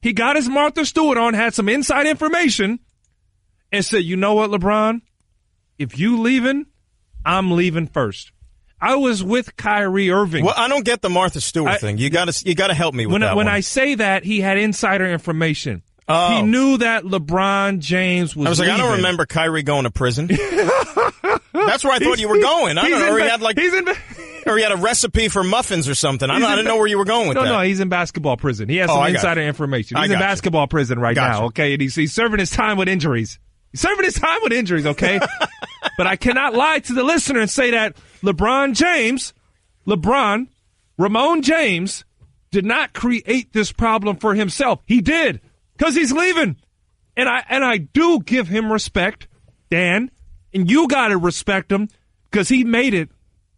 He got his Martha Stewart on, had some inside information, and said, you know what, LeBron? If you leaving, I'm leaving first. I was with Kyrie Irving. Well, I don't get the Martha Stewart thing. You got to help me with that when one. I say that, he had insider information. Oh. He knew that LeBron James was leaving. I don't remember Kyrie going to prison. That's where I thought you were going. I don't know. Or he had a recipe for muffins or something. I didn't know where you were going with that. No, he's in basketball prison. He has some insider information. He's in basketball prison right now, okay? And he's serving his time with injuries. Okay? But I cannot lie to the listener and say that Ramon James, did not create this problem for himself. He did. Because he's leaving. And I do give him respect, Dan, and you got to respect him because he made it,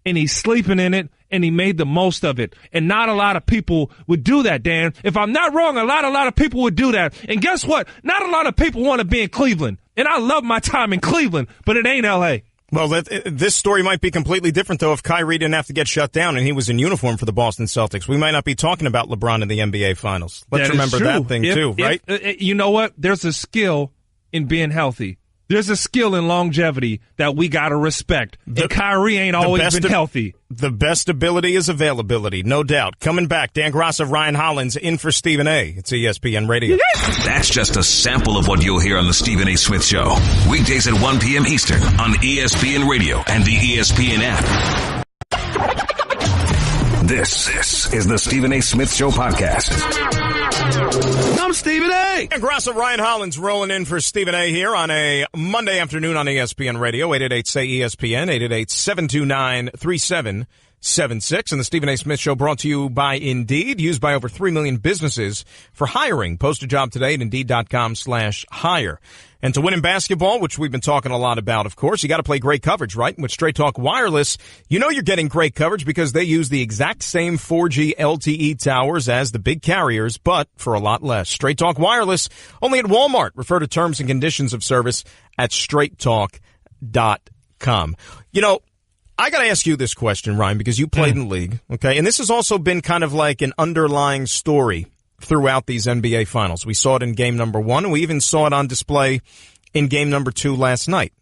and he's sleeping in it, and he made the most of it. And not a lot of people would do that, Dan. If I'm not wrong, a lot of people would do that. And guess what? Not a lot of people want to be in Cleveland. And I love my time in Cleveland, but it ain't L.A. Well, this story might be completely different, though, if Kyrie didn't have to get shut down and he was in uniform for the Boston Celtics. We might not be talking about LeBron in the NBA Finals. Let's remember that thing, too, right? You know what? There's a skill in being healthy. There's a skill in longevity that we got to respect. And Kyrie ain't always been healthy. The best ability is availability, no doubt. Coming back, Dan Graca, Ryan Hollins, in for Stephen A. It's ESPN Radio. That's just a sample of what you'll hear on the Stephen A. Smith Show. Weekdays at 1 p.m. Eastern on ESPN Radio and the ESPN app. This is the Stephen A. Smith Show podcast. I'm Stephen A. And Graca, Ryan Hollins rolling in for Stephen A. here on a Monday afternoon on ESPN Radio, 888-SAY-ESPN, 888-729-3776. And the Stephen A. Smith Show brought to you by Indeed, used by over 3 million businesses for hiring. Post a job today at Indeed.com/hire. And to win in basketball, which we've been talking a lot about, of course, you got to play great coverage, right? And with Straight Talk Wireless, you know you're getting great coverage because they use the exact same 4G LTE towers as the big carriers, but for a lot less. Straight Talk Wireless, only at Walmart. Refer to terms and conditions of service at straighttalk.com. You know, I got to ask you this question, Ryan, because you played in the league, okay? And this has also been kind of like an underlying story throughout these NBA Finals. We saw it in game number 1, and we even saw it on display in game number 2 last night.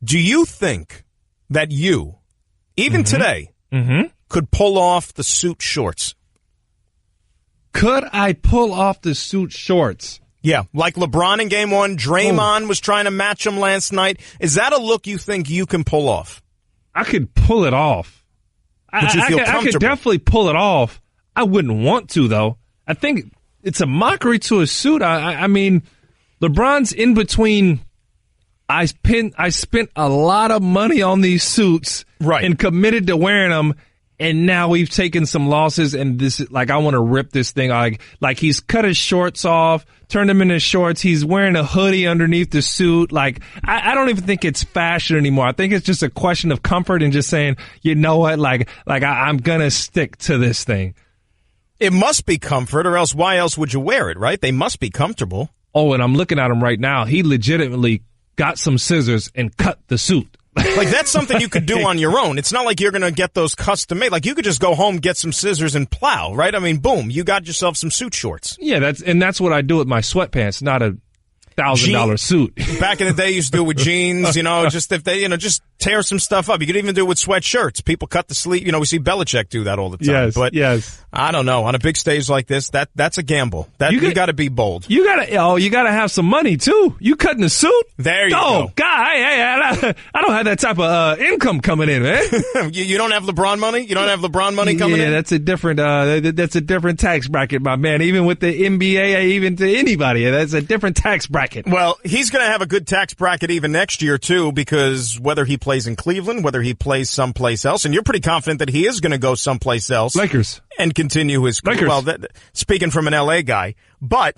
Do you think that you, even today, could pull off the suit shorts? Could I pull off the suit shorts? Yeah, like LeBron in game 1, Draymond was trying to match him last night. Is that a look you think you can pull off? I could pull it off. Would you feel comfortable? I could definitely pull it off. I wouldn't want to, though. I think it's a mockery to a suit. I mean, LeBron's in between. I spent a lot of money on these suits, right, and committed to wearing them, and now we've taken some losses, and this, like, I want to rip this thing. Like he's cut his shorts off, turned them into shorts. He's wearing a hoodie underneath the suit. Like, I don't even think it's fashion anymore. I think it's just a question of comfort and just saying, you know what, I'm gonna stick to this thing. It must be comfort, or else why else would you wear it, right? They must be comfortable. Oh, and I'm looking at him right now. He legitimately got some scissors and cut the suit. Like, that's something you could do on your own. It's not like you're going to get those custom made. Like, you could just go home, get some scissors, and plow, right? I mean, boom, you got yourself some suit shorts. Yeah, that's what I do with my sweatpants, not a $1,000 suit. Back in the day, you used to do it with jeans, just if they, just tear some stuff up. You could even do it with sweatshirts. People cut the sleeve. We see Belichick do that all the time. Yes. I don't know. On a big stage like this, that's a gamble. You got to be bold. You got to have some money too. You cutting a suit? There you go. Oh, God, I don't have that type of income coming in, man. You don't have LeBron money? You don't have LeBron money coming in? Yeah, that's a different tax bracket, my man. Even with the NBA, even to anybody, that's a different tax bracket. Well, he's going to have a good tax bracket even next year too, because whether he plays in Cleveland, whether he plays someplace else, and you're pretty confident that he is going to go someplace else. Lakers. And continue his career. Well, speaking from an LA guy, but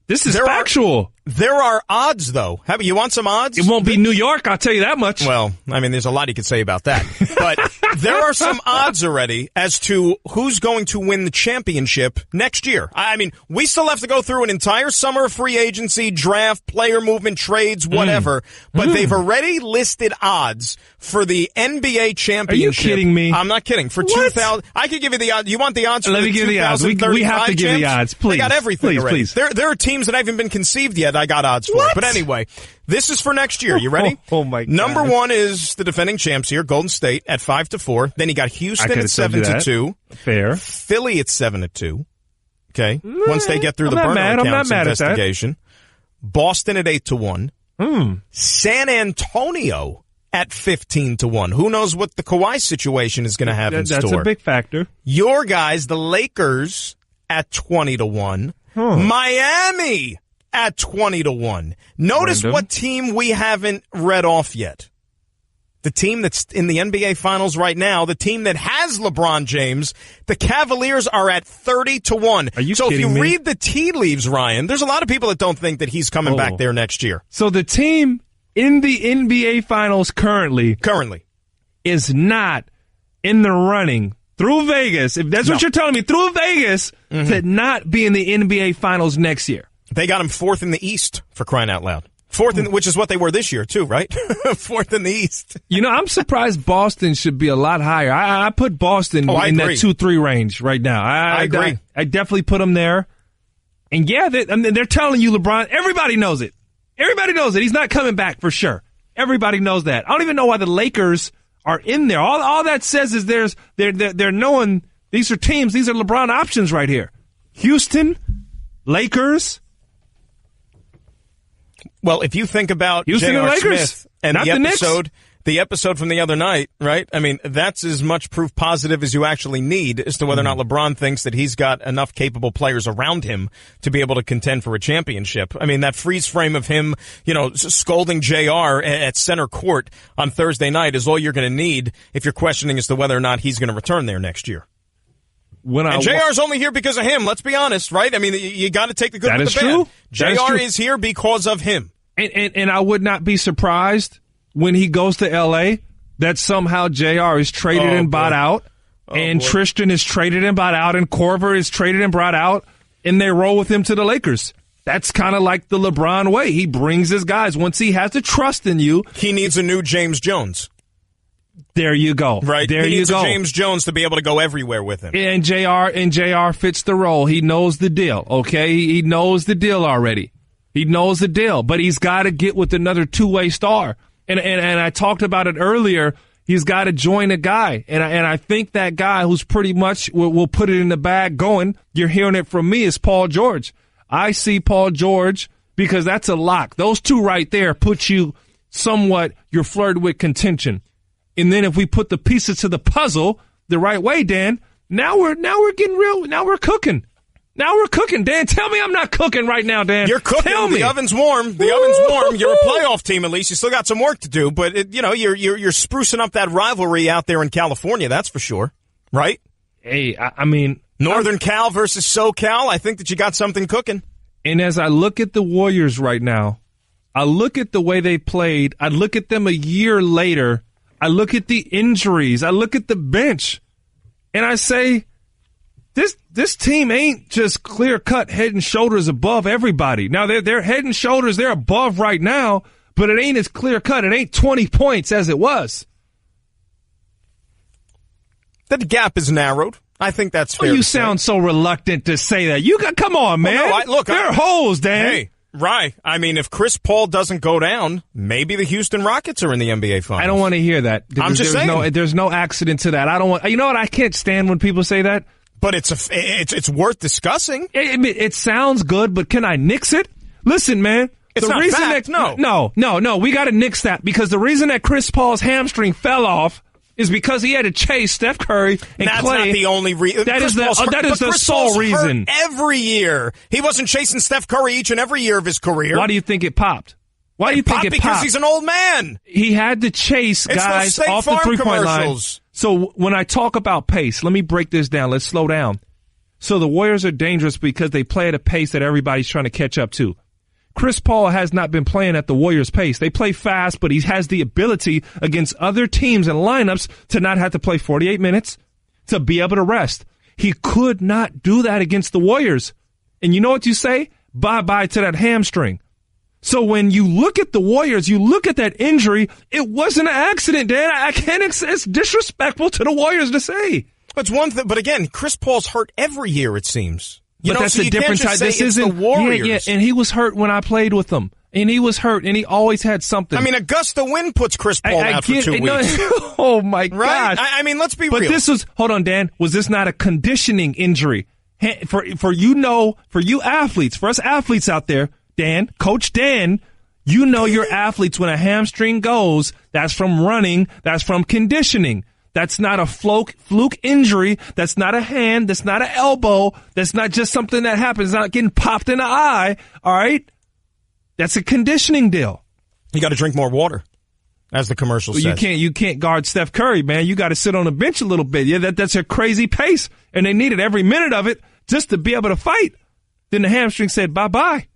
this is factual. There are odds, though. You want some odds? It won't be New York, I'll tell you that much. Well, I mean, there's a lot you could say about that. But there are some odds already as to who's going to win the championship next year. I mean, we still have to go through an entire summer of free agency, draft, player movement, trades, whatever. But they've already listed odds for the NBA championship. Are you kidding me? I'm not kidding. For 2000, I could give you the odds. You want the odds for Let the me give you the odds. We have to give the odds, please. I got everything already. Please. There are teams that haven't been conceived yet. I got odds for. What? But anyway, this is for next year. You ready? Oh my God. Number 1 is the defending champs here, Golden State at 5-4. Then you got Houston at 7-2. Fair. Philly at 7-2. Okay. Once they get through the burner accounts investigation. Boston at 8-1. San Antonio at 15-1. Who knows what the Kawhi situation is going to have in store? That's a big factor. Your guys, the Lakers, at 20-1. Miami at 20-1. Notice what team we haven't read off yet. The team that's in the NBA Finals right now, the team that has LeBron James, the Cavaliers are at 30-1. Are you so kidding if you me? read the tea leaves, Ryan, there's a lot of people that don't think that he's coming back there next year. So the team in the NBA Finals currently is not in the running through Vegas. If that's what you're telling me, through Vegas to not be in the NBA Finals next year. They got him 4th in the East, for crying out loud. 4th, which is what they were this year, too, right? 4th in the East. I'm surprised Boston should be a lot higher. I put Boston in that 2-3 range right now. I agree. I definitely put them there. And yeah, they're telling you, LeBron, everybody knows it. Everybody knows it. He's not coming back for sure. Everybody knows that. I don't even know why the Lakers are in there. All that says is they're knowing these are teams. These are LeBron options right here. Houston, Lakers. Well, if you think about Houston J.R. and Lakers, Smith and the episode the episode from the other night, right? I mean, that's as much proof positive as you actually need as to whether or not LeBron thinks that he's got enough capable players around him to be able to contend for a championship. I mean, that freeze frame of him, scolding JR at center court on Thursday night is all you're going to need if you're questioning as to whether or not he's going to return there next year. And JR's only here because of him, let's be honest, right? I mean, you got to take the good with the bad. JR is here because of him. And I would not be surprised when he goes to L.A. that somehow JR is traded and bought out, and Tristan is traded and bought out, and Korver is traded and brought out, and they roll with him to the Lakers. That's kind of like the LeBron way. He brings his guys. Once he has the trust in you. He needs a new James Jones. There you go. Right. There he needs you go. a James Jones to be able to go everywhere with him. And JR fits the role. He knows the deal, okay? He knows the deal already. He knows the deal, but he's got to get with another two-way star. And I talked about it earlier. He's got to join a guy. And I think that guy who's pretty much will put it in the bag going, you're hearing it from me, is Paul George. I see Paul George because that's a lock. Those two right there put you you're flirting with contention. And then if we put the pieces to the puzzle the right way, Dan, now we're getting real. Now we're cooking. Now we're cooking, Dan. Tell me I'm not cooking right now, Dan. You're cooking. Tell me. The oven's warm. The oven's warm. You're a playoff team, at least. You still got some work to do, but you're sprucing up that rivalry out there in California. That's for sure, right? Hey, I mean, Northern Cal versus SoCal. I think that you got something cooking. And as I look at the Warriors right now, I look at the way they played. I look at them a year later. I look at the injuries. I look at the bench, and I say, This team ain't just clear-cut head and shoulders above everybody. Now, they're head and shoulders. They're above right now, but it ain't as clear-cut. It ain't 20 points as it was. The gap is narrowed. I think that's fair. You sound so reluctant to say that. Come on, man. There are holes, Dan. Hey, right. I mean, if Chris Paul doesn't go down, maybe the Houston Rockets are in the NBA Finals. I don't want to hear that. I'm just saying. There's no accident to that. I don't want. You know what? I can't stand when people say that. But it's worth discussing. It sounds good, but can I nix it? Listen, man. It's not fact, no. We got to nix that because the reason that Chris Paul's hamstring fell off is because he had to chase Steph Curry and That's Clay. Not the only reason. That is the sole reason. Every year, he wasn't chasing Steph Curry each and every year of his career. Why do you think it popped? Why do you think it popped? Because he's an old man. He had to chase guys off the three-point line. So when I talk about pace, let me break this down. Let's slow down. So the Warriors are dangerous because they play at a pace that everybody's trying to catch up to. Chris Paul has not been playing at the Warriors' pace. They play fast, but he has the ability against other teams and lineups to not have to play 48 minutes, to be able to rest. He could not do that against the Warriors. And you know what you say? Bye-bye to that hamstring. So when you look at the Warriors, you look at that injury, it wasn't an accident, Dan. I can't. It's disrespectful to the Warriors to say. It's one thing, but again, Chris Paul's hurt every year, it seems. But that's a different type. This isn't the Warriors. Yeah, and he was hurt when I played with him. And he was hurt, and he always had something. I mean, a gust of wind puts Chris Paul out for 2 weeks. Oh, my God. Right? I mean, let's be real. But this was, hold on, Dan, was this not a conditioning injury? For you athletes, for us athletes out there, Dan, Coach Dan, you know your athletes when a hamstring goes, that's from running, that's from conditioning. That's not a fluke injury. That's not a hand. That's not an elbow. That's not just something that happens. It's not getting popped in the eye. All right? That's a conditioning deal. You got to drink more water, as the commercial says. You can't guard Steph Curry, man. You got to sit on the bench a little bit. Yeah, that's a crazy pace, and they needed every minute of it just to be able to fight. Then the hamstring said bye-bye.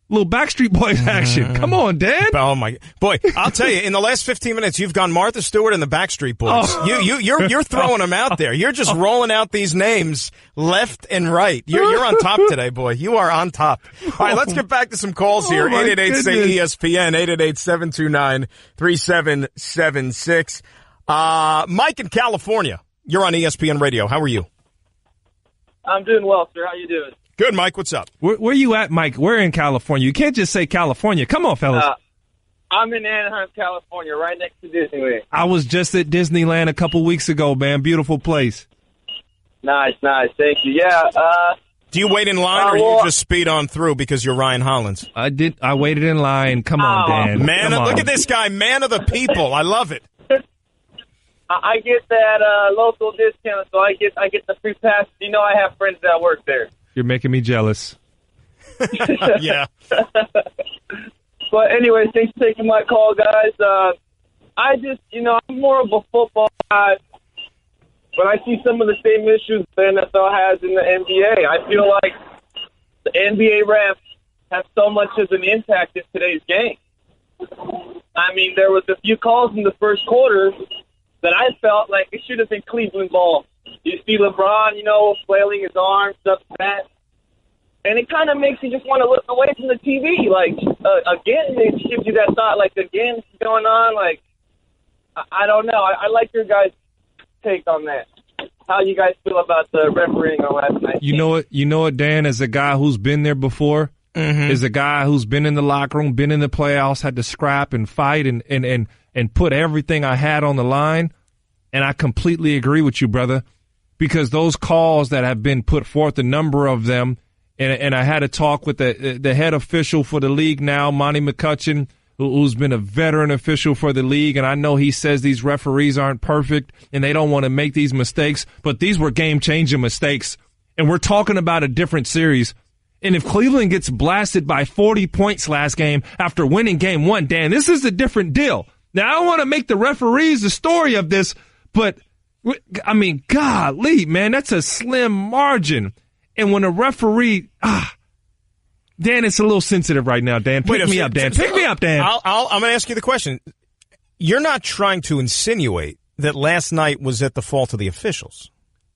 Little Backstreet Boys action. Come on, Dan. Oh my boy! I'll tell you. In the last 15 minutes, you've gone Martha Stewart and the Backstreet Boys. Oh. You're throwing them out there. You're just rolling out these names left and right. You're on top today, boy. You are on top. All right, let's get back to some calls here. 888-SAY-ESPN. 888-729-3776. Mike in California. You're on ESPN Radio. How are you? I'm doing well, sir. How you doing? Good, Mike. What's up? Where you at, Mike? We're in California. You can't just say California. Come on, fellas. I'm in Anaheim, California, right next to Disneyland. I was just at Disneyland a couple weeks ago, man. Beautiful place. Nice. Thank you. Yeah. Do you wait in line or you just speed on through because you're Ryan Hollins? I waited in line. Come on, Dan. Look at this guy, man of the people. I love it. I get that local discount, so I get the free pass. You know, I have friends that work there. You're making me jealous. Yeah. But anyway, thanks for taking my call, guys. I just, I'm more of a football guy, but I see some of the same issues the NFL has in the NBA. I feel like the NBA refs have so much of an impact in today's game. I mean, there was a few calls in the first quarter that I felt like it should have been Cleveland ball. You see LeBron, flailing his arms, stuff like that. And it kind of makes you just want to look away from the TV. Like, again, it gives you that thought, like, again, this is going on. Like, I don't know. I like your guys' take on that. How you guys feel about the refereeing on last night? You know what, Dan, as a guy who's been there before, as a guy who's been in the locker room, been in the playoffs, had to scrap and fight and put everything I had on the line, and I completely agree with you, brother, because those calls that have been put forth, a number of them, and I had a talk with the head official for the league now, Monty McCutcheon, who's been a veteran official for the league, and I know he says these referees aren't perfect and they don't want to make these mistakes, but these were game-changing mistakes, and we're talking about a different series. And if Cleveland gets blasted by 40 points last game after winning game one, Dan, this is a different deal. Now, I don't want to make the referees the story of this, but, I mean, golly, man, that's a slim margin. And when a referee, Dan, it's a little sensitive right now, Dan. Pick me up, Dan. Pick me up, Dan. I'm going to ask you the question. You're not trying to insinuate that last night was at the fault of the officials.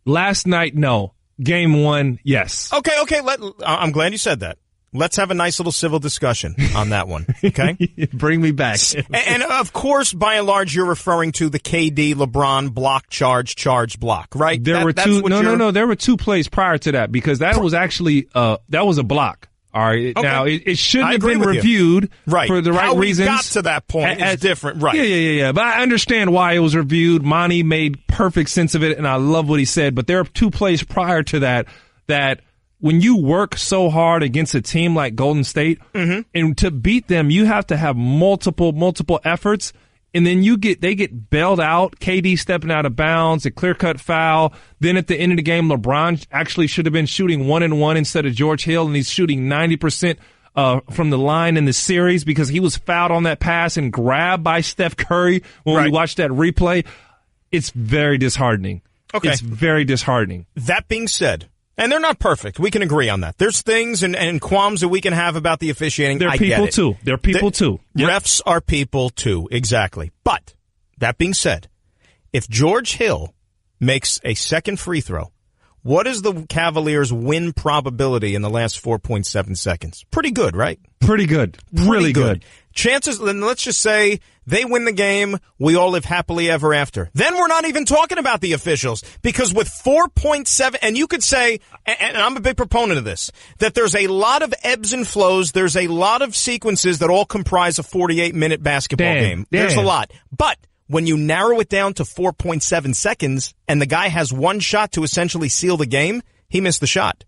Last night, no. Game one, yes. Okay. I'm glad you said that. Let's have a nice little civil discussion on that one, okay? Bring me back. And, of course, by and large, you're referring to the KD, LeBron block, charge, block, right? There were two. No. There were two plays prior to that because that was actually that was a block. All right. Okay. Now, it shouldn't have been reviewed for the right reasons. How we got to that point is different, right? Yeah. But I understand why it was reviewed. Monty made perfect sense of it, and I love what he said. But there are two plays prior to that when you work so hard against a team like Golden State, and to beat them, you have to have multiple efforts. And then they get bailed out, KD stepping out of bounds, a clear-cut foul. Then at the end of the game, LeBron actually should have been shooting 1-and-1 instead of George Hill, and he's shooting 90% from the line in the series because he was fouled on that pass and grabbed by Steph Curry when we watched that replay. It's very disheartening. Okay. It's very disheartening. That being said, and they're not perfect. We can agree on that. There's things and qualms that we can have about the officiating. They're people too. They're people too. Yep. Refs are people too. Exactly. But that being said, if George Hill makes a second free throw, what is the Cavaliers' win probability in the last 4.7 seconds? Pretty good, right? Pretty good. Really good. Chances, then let's just say they win the game, we all live happily ever after. Then we're not even talking about the officials because with 4.7, and you could say, and I'm a big proponent of this, that there's a lot of ebbs and flows, there's a lot of sequences that all comprise a 48-minute basketball game. There's a lot. But when you narrow it down to 4.7 seconds and the guy has one shot to essentially seal the game, he missed the shot.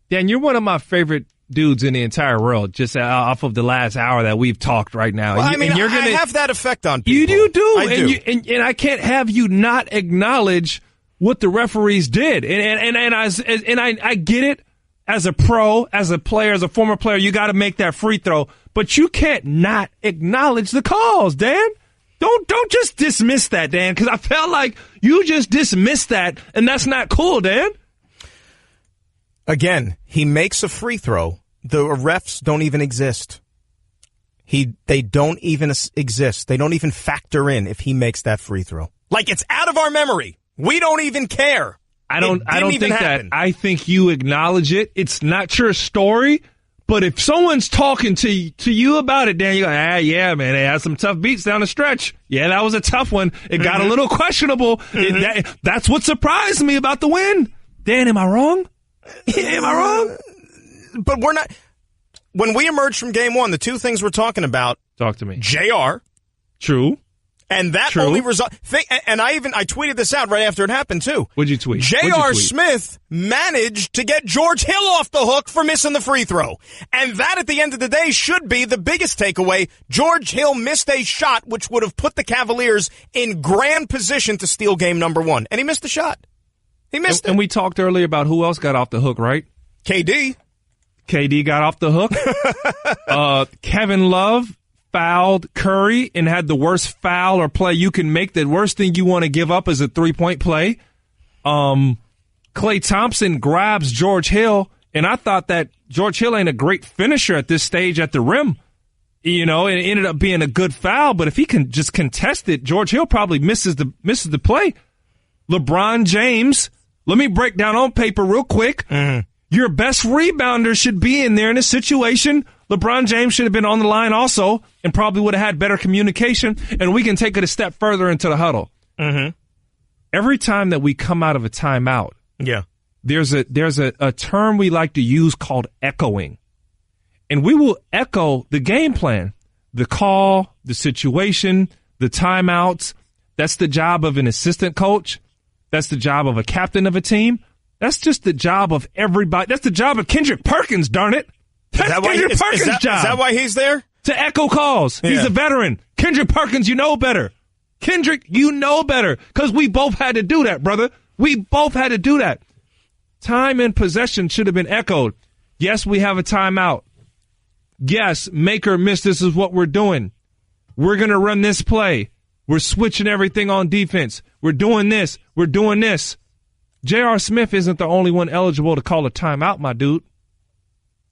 Dan, you're one of my favorite dudes in the entire world, just off of the last hour that we've talked right now. Well, I have that effect on people. You do. I do. And I can't have you not acknowledge what the referees did. And I get it. As a pro, as a player, as a former player, you got to make that free throw. But you can't not acknowledge the calls, Dan. Don't just dismiss that, Dan, because I felt like you just dismissed that, and that's not cool, Dan. Again, he makes a free throw. The refs don't even exist. They don't even exist. They don't even factor in if he makes that free throw. Like it's out of our memory. We don't even care. I don't think that. I think you acknowledge it. It's not your story. But if someone's talking to you about it, Dan, you're like, yeah, man, they had some tough beats down the stretch. Yeah, that was a tough one. It got a little questionable. That's what surprised me about the win. Dan, am I wrong? Am I wrong? But we're not. When we emerged from game one, the two things we're talking about. Talk to me. JR. True. And that only result. And I tweeted this out right after it happened too. What'd you tweet? J.R. Smith managed to get George Hill off the hook for missing the free throw. And that at the end of the day should be the biggest takeaway. George Hill missed a shot which would have put the Cavaliers in grand position to steal game number 1. And he missed the shot. He missed it. And we talked earlier about who else got off the hook, right? KD got off the hook. Kevin Love fouled Curry and had the worst foul or play you can make. The worst thing you want to give up is a three-point play. Klay Thompson grabs George Hill, and I thought that George Hill ain't a great finisher at this stage at the rim. You know, it ended up being a good foul, but if he can just contest it, George Hill probably misses the play. LeBron James, let me break down on paper real quick. Mm-hmm. Your best rebounder should be in there in a situation. LeBron James should have been on the line also and probably would have had better communication, and we can take it a step further into the huddle. Mm-hmm. Every time that we come out of a timeout, there's a term we like to use called echoing. And we will echo the game plan, the call, the situation, the timeouts. That's the job of an assistant coach. That's the job of a captain of a team. That's just the job of everybody. That's the job of Kendrick Perkins, darn it. That's Kendrick Perkins' job. Is that why he's there? To echo calls. Yeah. He's a veteran. Kendrick Perkins, you know better. Kendrick, you know better. Because we both had to do that, brother. We both had to do that. Time and possession should have been echoed. Yes, we have a timeout. Yes, make or miss, this is what we're doing. We're going to run this play. We're switching everything on defense. We're doing this. We're doing this. J.R. Smith isn't the only one eligible to call a timeout, my dude.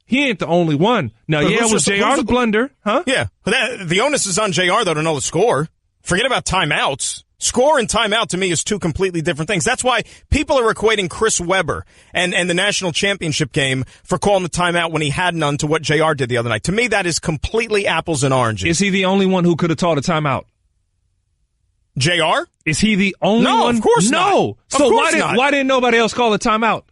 He ain't the only one. Now, it was J.R.'s blunder, huh? Yeah. But the onus is on J.R., though, to know the score. Forget about timeouts. Score and timeout, to me, is two completely different things. That's why people are equating Chris Webber and the national championship game for calling the timeout when he had none to what J.R. did the other night. To me, that is completely apples and oranges. Is he the only one who could have taught a timeout? J.R.? Is he the only one? No, of course not. No. So why didn't nobody else call a timeout?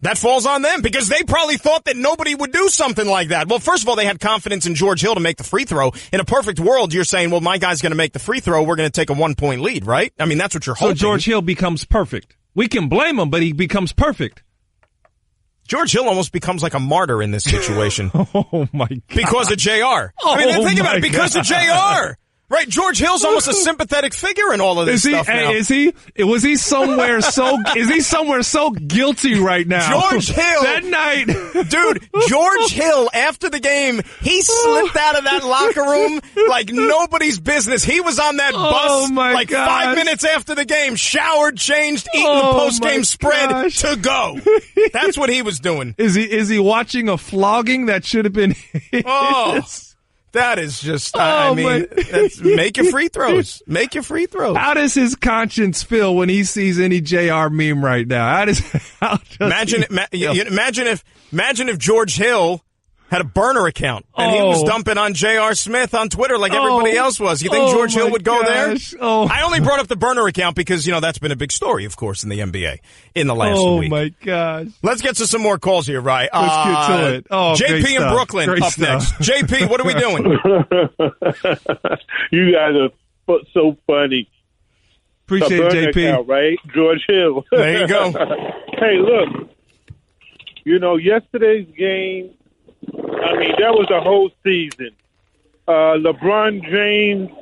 That falls on them because they probably thought that nobody would do something like that. Well, first of all, they had confidence in George Hill to make the free throw. In a perfect world, you're saying, well, my guy's going to make the free throw. We're going to take a 1-point lead, right? I mean, that's what you're hoping. So George Hill becomes perfect. We can blame him, but he becomes perfect. George Hill almost becomes like a martyr in this situation. Oh, my God. Because of JR. I mean, think about it. Because of JR. Right, George Hill's almost a sympathetic figure in all of this stuff now. Is he? Was he somewhere so? Is he somewhere so guilty right now? George Hill that night, dude. George Hill after the game, he slipped out of that locker room like nobody's business. He was on that bus like 5 minutes after the game, showered, changed, eating the post-game spread to go. That's what he was doing. Is he watching a flogging that should have been his? Oh. That is just, make your free throws. Make your free throws. How does his conscience feel when he sees any JR meme right now? Imagine if George Hill had a burner account and he was dumping on J.R. Smith on Twitter like everybody else was. You think George Hill would go there? I only brought up the burner account because, that's been a big story, of course, in the NBA in the last week. Oh, my gosh. Let's get to some more calls here, right? Let's get to it. JP in Brooklyn great up stuff. next. JP, what are we doing? You guys are so funny. Appreciate it, JP. Account, right? George Hill. There you go. Hey, look. Yesterday's game, that was a whole season. LeBron James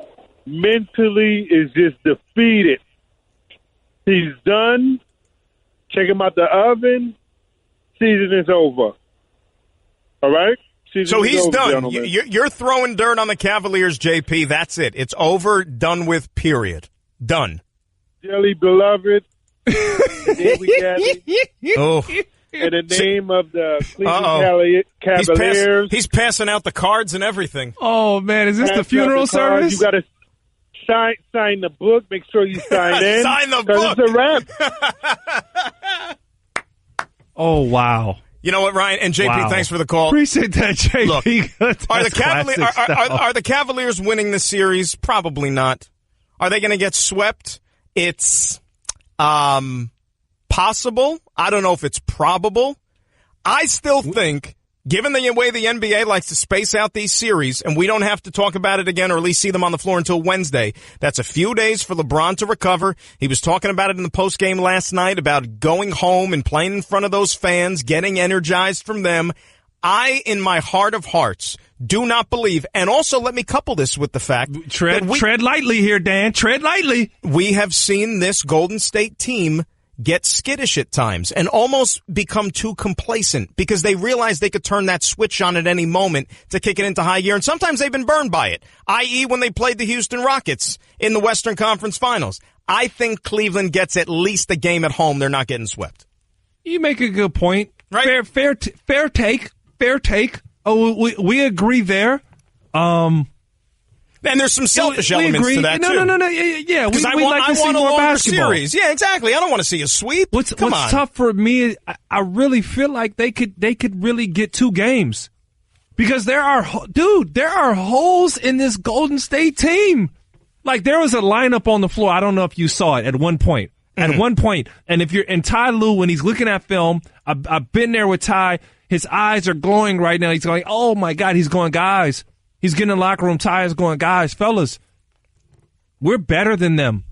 mentally is just defeated. He's done. Take him out the oven. Season is over. All right? So he's done. You're throwing dirt on the Cavaliers, JP. That's it. It's over, done with, period. Done. Dearly beloved. There we got it. Oh. In the name of the Cleveland Cavaliers. He's passing out the cards and everything. Oh, man. Is this the funeral service? You got to sign the book. Make sure you sign in. Sign the book. It's a wrap. Oh, wow. You know what, Ryan? And JP, thanks for the call. Appreciate that, JP. Look, are the Cavaliers winning the series? Probably not. Are they going to get swept? It's possible. I don't know if it's probable. I still think Given the way the NBA likes to space out these series, and we don't have to talk about it again or at least see them on the floor until Wednesday, that's a few days for LeBron to recover. He was talking about it in the postgame last night about going home and playing in front of those fans, getting energized from them. I, in my heart of hearts, do not believe, and also let me couple this with the fact tread lightly here, Dan. Tread lightly. We have seen this Golden State team get skittish at times and almost become too complacent because they realize they could turn that switch on at any moment to kick it into high gear. And sometimes they've been burned by it, i.e. when they played the Houston Rockets in the Western Conference Finals. I think Cleveland gets at least a game at home. They're not getting swept. You make a good point. Right? Fair take. Oh, we agree there. And there's some selfish elements to that, too. No. Yeah, we I like to see more basketball. Series. Yeah, exactly. I don't want to see a sweep. What's tough for me is I really feel like they could really get 2 games. Because there are holes in this Golden State team. Like, there was a lineup on the floor. I don't know if you saw it at one point. At one point. And if you're in Ty Lue, when he's looking at film, I've been there with Ty. His eyes are glowing right now. He's going, oh, my God. He's going, guys. He's getting in the locker room. Ty is going, guys, fellas, we're better than them.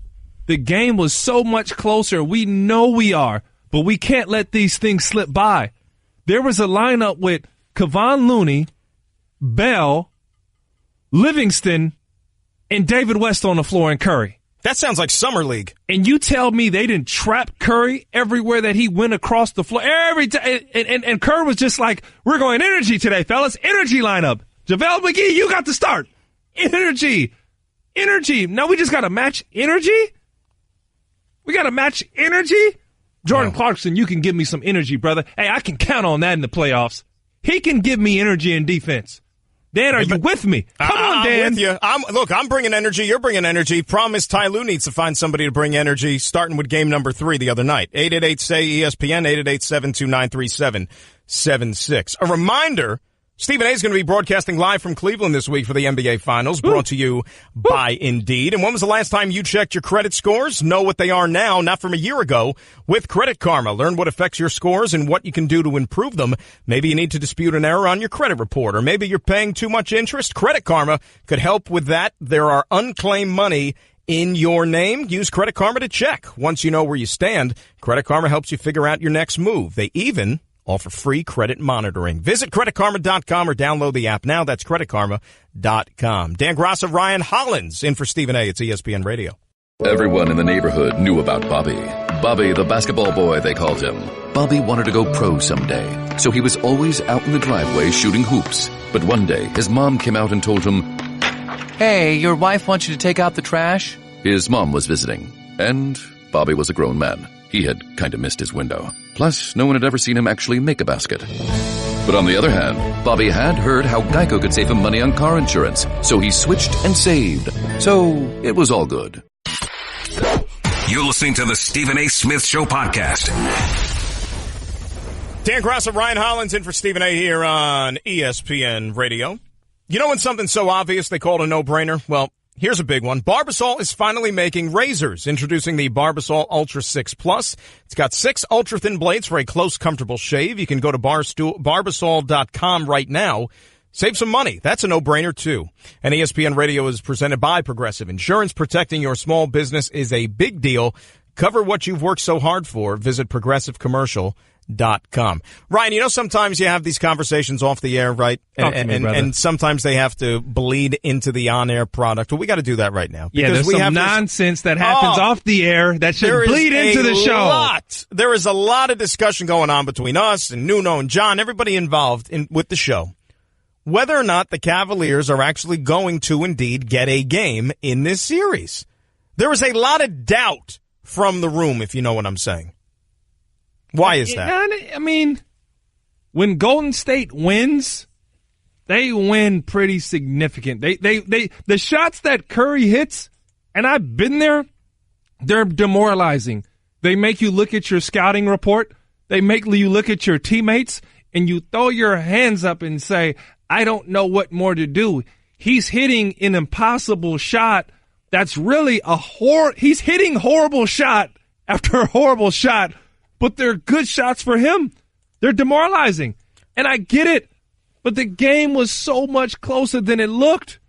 The game was so much closer. We know we are, but we can't let these things slip by. There was a lineup with Kevon Looney, Bell, Livingston, and David West on the floor and Curry. That sounds like Summer League. And you tell me they didn't trap Curry everywhere that he went across the floor. Every time. And Curry was just like, we're going energy today, fellas. Energy lineup. JaVale McGee, you got to start. Energy. Now we just got to match energy? We got to match energy? Jordan Clarkson, you can give me some energy, brother. Hey, I can count on that in the playoffs. He can give me energy in defense. Dan, are you with me? Come on, Dan. I'm with you. I'm bringing energy. You're bringing energy. Problem is, Ty Lue needs to find somebody to bring energy, starting with game number 3 the other night. 888-SAY-ESPN, 888-729-3776. A reminder, Stephen A. is going to be broadcasting live from Cleveland this week for the NBA Finals, brought to you by Indeed. And when was the last time you checked your credit scores? Know what they are now, not from a year ago, with Credit Karma. Learn what affects your scores and what you can do to improve them. Maybe you need to dispute an error on your credit report, or maybe you're paying too much interest. Credit Karma could help with that. There are unclaimed money in your name. Use Credit Karma to check. Once you know where you stand, Credit Karma helps you figure out your next move. They even offer free credit monitoring. Visit creditkarma.com or download the app now. That's creditkarma.com. Dan Graca, Ryan Hollins in for Stephen A. It's ESPN Radio. Everyone in the neighborhood knew about Bobby. Bobby, the basketball boy, they called him. Bobby wanted to go pro someday, so he was always out in the driveway shooting hoops. But one day, his mom came out and told him, Hey, your wife wants you to take out the trash? His mom was visiting, and Bobby was a grown man. He had kind of missed his window. Plus, no one had ever seen him actually make a basket. But on the other hand, Bobby had heard how Geico could save him money on car insurance, so he switched and saved. So, it was all good. You're listening to the Stephen A. Smith Show podcast. Dan Graca, Ryan Hollins in for Stephen A. here on ESPN Radio. You know when something's so obvious they call it a no-brainer? Well, here's a big one. Barbasol is finally making razors. Introducing the Barbasol Ultra 6 Plus. It's got 6 ultra-thin blades for a close, comfortable shave. You can go to barbasol.com right now. Save some money. That's a no-brainer, too. And ESPN Radio is presented by Progressive Insurance. Protecting your small business is a big deal. Cover what you've worked so hard for. Visit progressivecommercial.com. Ryan, you know sometimes you have these conversations off the air, right? And sometimes they have to bleed into the on-air product. Well, we got to do that right now. Yeah, there's some nonsense that happens off the air that should bleed into the show. There is a lot of discussion going on between us and Nuno and John, everybody involved with the show, whether or not the Cavaliers are actually going to indeed get a game in this series. There is a lot of doubt from the room, if you know what I'm saying. Why is that? I mean, when Golden State wins, they win pretty significant. The shots that Curry hits, and I've been there, they're demoralizing. They make you look at your scouting report. They make you look at your teammates, and you throw your hands up and say, I don't know what more to do. He's hitting an impossible shot. That's really he's hitting horrible shot after horrible shot. But they're good shots for him. They're demoralizing. And I get it. But the game was so much closer than it looked.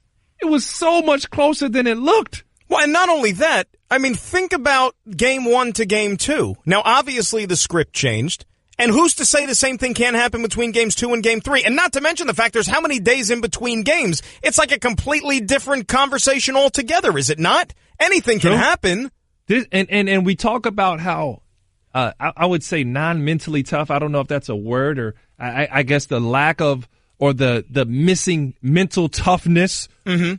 It was so much closer than it looked. Well, and not only that, I mean, think about game 1 to game 2. Now, obviously, the script changed. And who's to say the same thing can't happen between games 2 and game 3? And not to mention the fact there's how many days in between games. It's like a completely different conversation altogether, is it not? Anything can happen. And we talk about how, I would say non-mentally tough. I don't know if that's a word, or I guess the lack of, or the missing mental toughness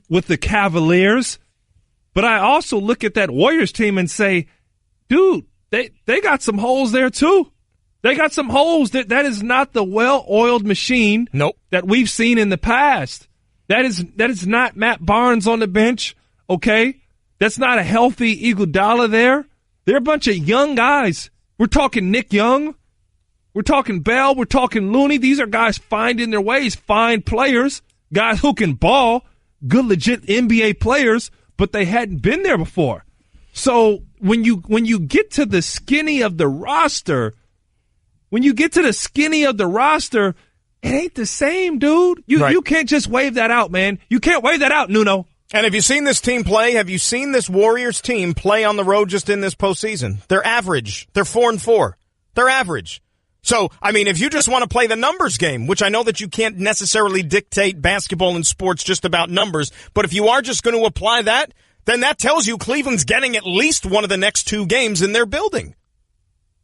with the Cavaliers. But I also look at that Warriors team and say, dude, they got some holes there too. They got some holes. That is not the well-oiled machine that we've seen in the past. That is not Matt Barnes on the bench, okay? That's not a healthy Iguodala there. They're a bunch of young guys. We're talking Nick Young. We're talking Bell. We're talking Looney. These are guys finding their ways, fine players, guys who can ball, good legit NBA players, but they hadn't been there before. So when you get to the skinny of the roster, it ain't the same, dude. You can't just wave that out, man. You can't wave that out, Nuno. And have you seen this team play? Have you seen this Warriors team play on the road just in this postseason? They're average. They're 4-4. They're average. So, I mean, if you just want to play the numbers game, which I know that you can't necessarily dictate basketball and sports just about numbers, but if you are just going to apply that, then that tells you Cleveland's getting at least one of the next 2 games in their building.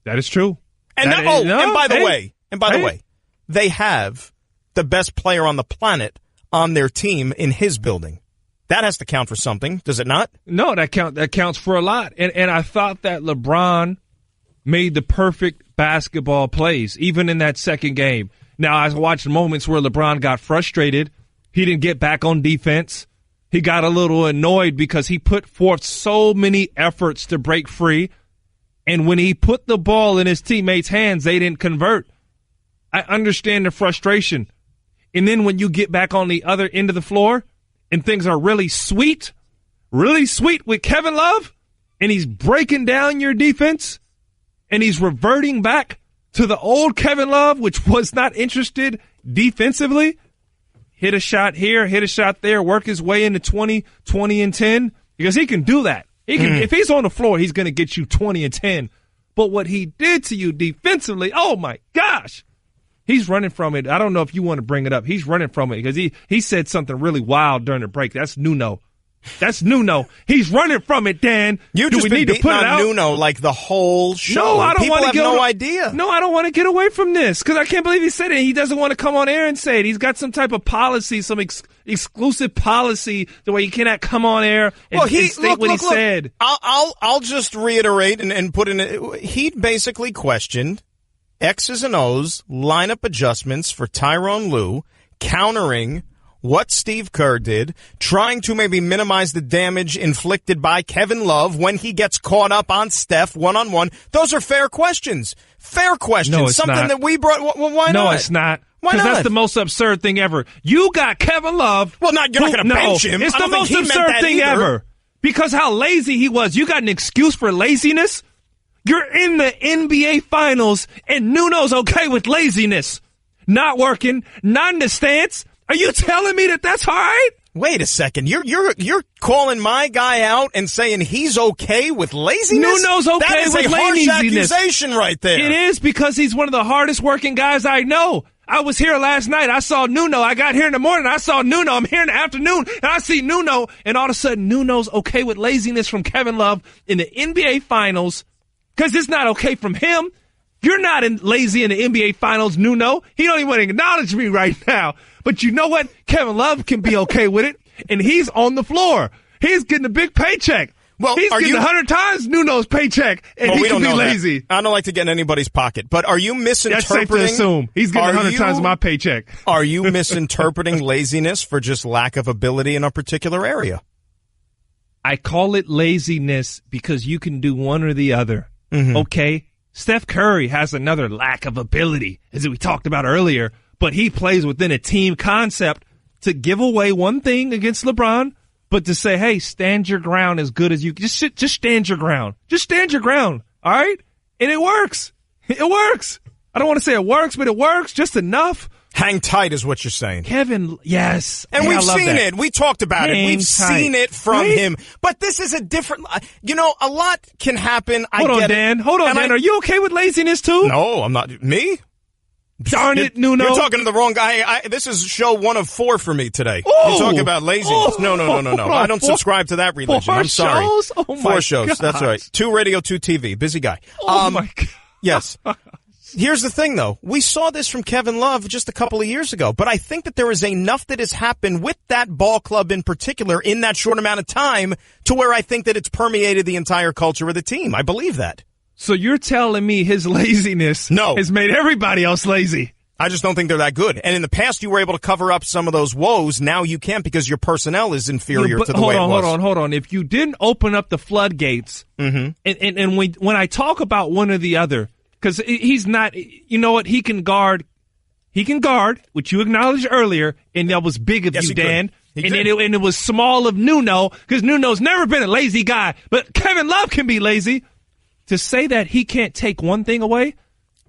That is true. And by the way, they have the best player on the planet on their team in his building. That has to count for something, does it not? No, that counts for a lot. And I thought that LeBron made the perfect basketball plays, even in that second game. Now, I watched moments where LeBron got frustrated. He didn't get back on defense. He got a little annoyed because he put forth so many efforts to break free. And when he put the ball in his teammates' hands, they didn't convert. I understand the frustration. And then when you get back on the other end of the floor and things are really sweet with Kevin Love, and he's breaking down your defense, and he's reverting back to the old Kevin Love, which was not interested defensively, hit a shot here, hit a shot there, work his way into 20, 20 and 10, because he can do that. He can, if he's on the floor, he's going to get you 20 and 10. But what he did to you defensively, oh, my gosh. He's running from it. I don't know if you want to bring it up. He's running from it because he said something really wild during the break. That's Nuno. That's Nuno. He's running from it, Dan. You just been beating on Nuno like the whole show. No, I don't want to get no idea. No, I don't want to get away from this because I can't believe he said it. He doesn't want to come on air and say it. He's got some type of policy, some exclusive policy, the way he cannot come on air and state what he said. I'll just reiterate and put in it. He basically questioned X's and O's lineup adjustments for Tyronn Lue, countering what Steve Kerr did, trying to maybe minimize the damage inflicted by Kevin Love when he gets caught up on Steph one-on-one. Those are fair questions. Fair questions. No, it's something not. that we brought. Well, why not? No, it's not. Why not? Because that's the most absurd thing ever. You got Kevin Love. Well, you're not going to bench him. It's the most absurd thing ever. Because how lazy he was. You got an excuse for laziness? You're in the NBA Finals, and Nuno's okay with laziness. Not working, not in the stance. Are you telling me that that's all right? Wait a second. You're calling my guy out and saying he's okay with laziness? Nuno's okay with laziness. That is a harsh accusation right there. It is because he's one of the hardest working guys I know. I was here last night. I saw Nuno. I got here in the morning. I saw Nuno. I'm here in the afternoon, and I see Nuno. And all of a sudden, Nuno's okay with laziness from Kevin Love in the NBA Finals because it's not okay from him. You're not lazy in the NBA Finals, Nuno. He don't even want to acknowledge me right now. But you know what? Kevin Love can be okay with it, and he's on the floor. He's getting a big paycheck. Well, he's getting 100 times Nuno's paycheck, and he can be lazy. That. I don't like to get in anybody's pocket, but are you misinterpreting? That's safe to assume. He's getting 100 times my paycheck. Are you misinterpreting laziness for just lack of ability in a particular area? I call it laziness because you can do one or the other, okay? Steph Curry has another lack of ability, as we talked about earlier, but he plays within a team concept to give away one thing against LeBron, but to say, hey, stand your ground as good as you can. Just stand your ground. Just stand your ground, all right? And it works. It works. I don't want to say it works, but it works just enough Hang tight is what you're saying. Kevin, yes. And we've seen it. We talked about it. We've seen it from him. But this is a different, a lot can happen. Hold on, Dan. Are you okay with laziness too? No, I'm not. Me? Darn it, Nuno. You're talking to the wrong guy. This is show 1 of 4 for me today. Ooh. You're talking about laziness. No. I don't subscribe to that religion. I'm sorry. 4 shows? Oh, my 4 shows. gosh. That's right. 2 radio, 2 TV. Busy guy. Oh, my God. Yes. Here's the thing, though. We saw this from Kevin Love just a couple of years ago, but I think that there is enough that has happened with that ball club in particular in that short amount of time to where I think that it's permeated the entire culture of the team. I believe that. So you're telling me his laziness has made everybody else lazy? I just don't think they're that good. And in the past, you were able to cover up some of those woes. Now you can't because your personnel is inferior to the way it was. Hold on. If you didn't open up the floodgates, and when I talk about one or the other, because he's not, you know what, he can guard, which you acknowledged earlier, and that was big of you, Dan. And it was small of Nuno, because Nuno's never been a lazy guy, but Kevin Love can be lazy. To say that he can't take one thing away,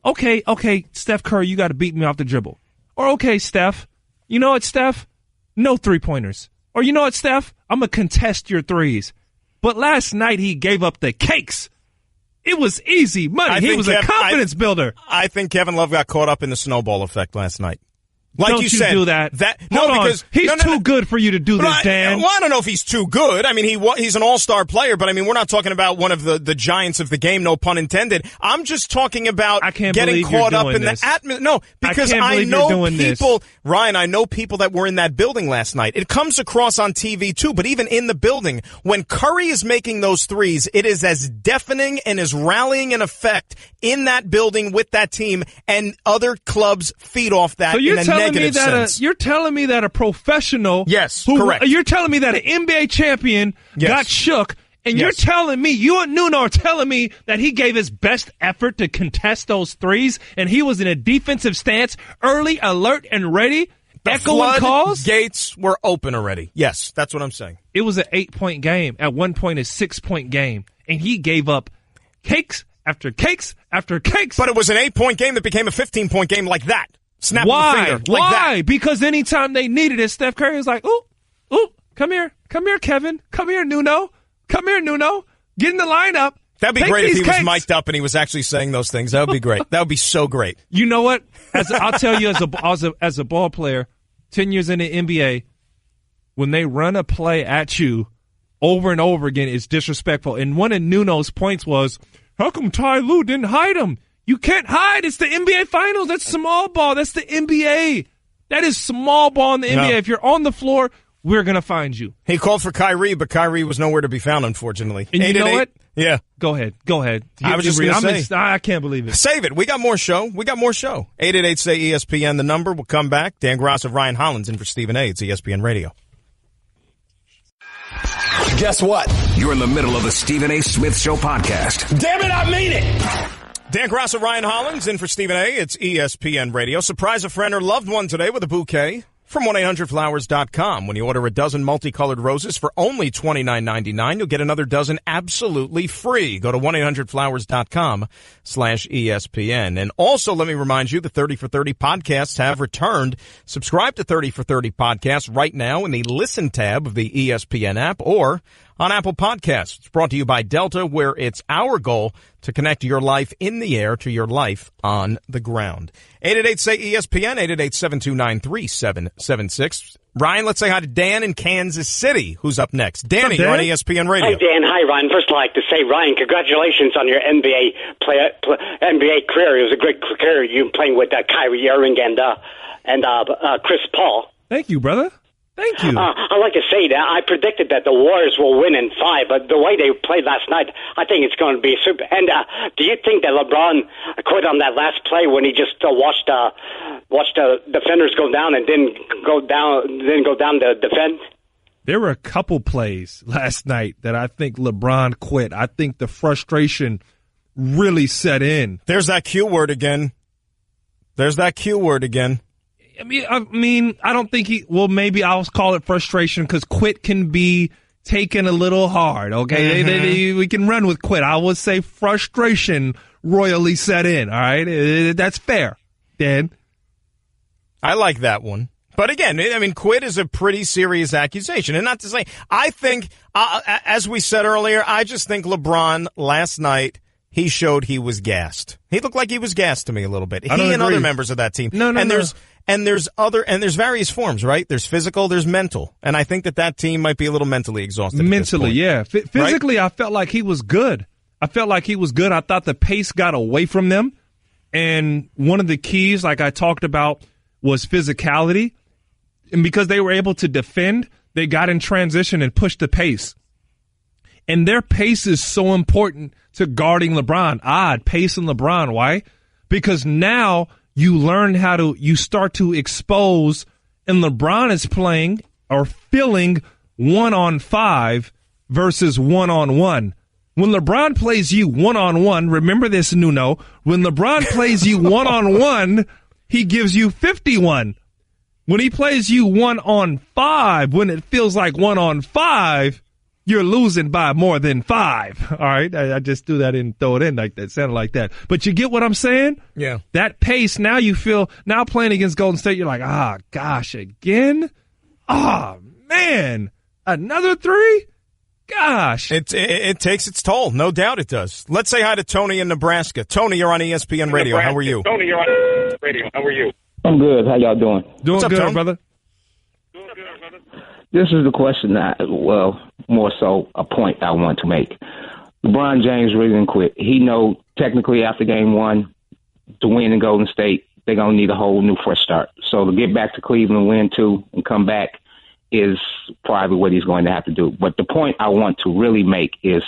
okay, Steph Curry, you got to beat me off the dribble. Or okay, Steph, you know what, Steph? No 3-pointers. Or you know what, Steph? I'm going to contest your threes. But last night he gave up the cakes. It was easy money. He was a confidence builder. I think Kevin Love got caught up in the snowball effect last night. Like don't you said, do that. Because he's too good for you to do this, Dan. Well, I don't know if he's too good. I mean, he's an all-star player, but I mean, we're not talking about one of the giants of the game, no pun intended. I'm just talking about getting caught up in the atmosphere. No, because I know people, Ryan, I know people that were in that building last night. It comes across on TV too, but even in the building, when Curry is making those threes, it is as deafening and as rallying an effect in that building with that team, and other clubs feed off that in a negative sense. You're telling me that a professional, correct. You're telling me that an NBA champion got shook, and you're telling me, you and Nuno are telling me that he gave his best effort to contest those threes, and he was in a defensive stance, early, alert, and ready, echoing calls? The gates were open already. Yes, that's what I'm saying. It was an 8-point game. At one point, a 6-point game, and he gave up cakes after cakes after cakes. But it was an 8-point game that became a 15-point game like that. Snap Why? the finger. Why? Like that. Because anytime they needed it, Steph Curry was like, ooh, come here, Kevin. Come here, Nuno. Get in the lineup. That'd be great if he was mic'd up and he was actually saying those things. That would be great. That would be so great. You know what? I'll tell you as a ball player, 10 years in the NBA, when they run a play at you over and over again, it's disrespectful. And one of Nuno's points was, how come Ty Lue didn't hide him? You can't hide. It's the NBA Finals. That's small ball. That's the NBA. That is small ball in the NBA. If you're on the floor, we're going to find you. He called for Kyrie, but Kyrie was nowhere to be found, unfortunately. And you know what? Yeah. Go ahead. I was just going to say. I can't believe it. Save it. We got more show. 888-SAY-ESPN, the number. We'll come back. Dan Graca, Ryan Hollins in for Stephen A. It's ESPN Radio. Guess what? You're in the middle of the Stephen A. Smith Show podcast. Damn it, I mean it! Dan Graca, Ryan Hollins in for Stephen A. It's ESPN Radio. Surprise a friend or loved one today with a bouquet from 1-800-Flowers.com. When you order a dozen multicolored roses for only $29.99, you'll get another dozen absolutely free. Go to 1-800-Flowers.com/ESPN. And also, let me remind you, the 30 for 30 podcasts have returned. Subscribe to 30 for 30 podcasts right now in the Listen tab of the ESPN app or on Apple Podcasts. It's brought to you by Delta, where it's our goal to connect your life in the air to your life on the ground. 888-SAY-ESPN, 888-729-3776. Ryan, let's say hi to Dan in Kansas City, who's up next. Danny, you're on ESPN Radio. Hi, Dan. Hi, Ryan. First, I'd like to say, Ryan, congratulations on your NBA career. It was a great career. You playing with Kyrie Irving and Chris Paul. Thank you, brother. Thank you. I'd like to say that I predicted that the Warriors will win in 5, but the way they played last night, I think it's going to be super. And do you think that LeBron quit on that last play when he just watched the defenders go down and didn't go down to defend? There were a couple plays last night that I think LeBron quit. I think the frustration really set in. There's that Q word again. I mean, I don't think maybe I'll call it frustration because quit can be taken a little hard, okay? Mm-hmm. We can run with quit. I would say frustration royally set in, all right? That's fair, Dan. I like that one. But again, I mean, quit is a pretty serious accusation. And not to say, I think, as we said earlier, I just think LeBron last night, he showed he was gassed. He looked like he was gassed to me a little bit. He and other members of that team. There's various forms, right? There's physical, there's mental. And I think that team might be a little mentally exhausted. Mentally, yeah. Physically, right? I felt like he was good. I thought the pace got away from them. And one of the keys, like I talked about, was physicality. And because they were able to defend, they got in transition and pushed the pace. And their pace is so important to guarding LeBron. Pace and LeBron. Why? Because now you learn you start to expose, and LeBron is playing or filling 1-on-5 versus 1-on-1. When LeBron plays you 1-on-1, remember this, Nuno, when LeBron plays you 1-on-1, he gives you 51. When he plays you 1-on-5, when it feels like 1-on-5, you're losing by more than 5. All right. I just threw that in, throw it in like that. Sounded like that. But you get what I'm saying? Yeah. That pace, now playing against Golden State, you're like, gosh, again? Man, another 3? Gosh. It takes its toll. No doubt it does. Let's say hi to Tony in Nebraska. Tony, you're on ESPN Radio. How are you? Tony, you're on ESPN Radio. How are you? I'm good. How y'all doing? Doing What's up, good, Tony? brother. Doing good, brother. This is the question more so a point I want to make. LeBron James really didn't quit. He know technically after game 1 to win in Golden State, they're going to need a whole new fresh start. So to get back to Cleveland, win 2, and come back is probably what he's going to have to do. But the point I want to really make is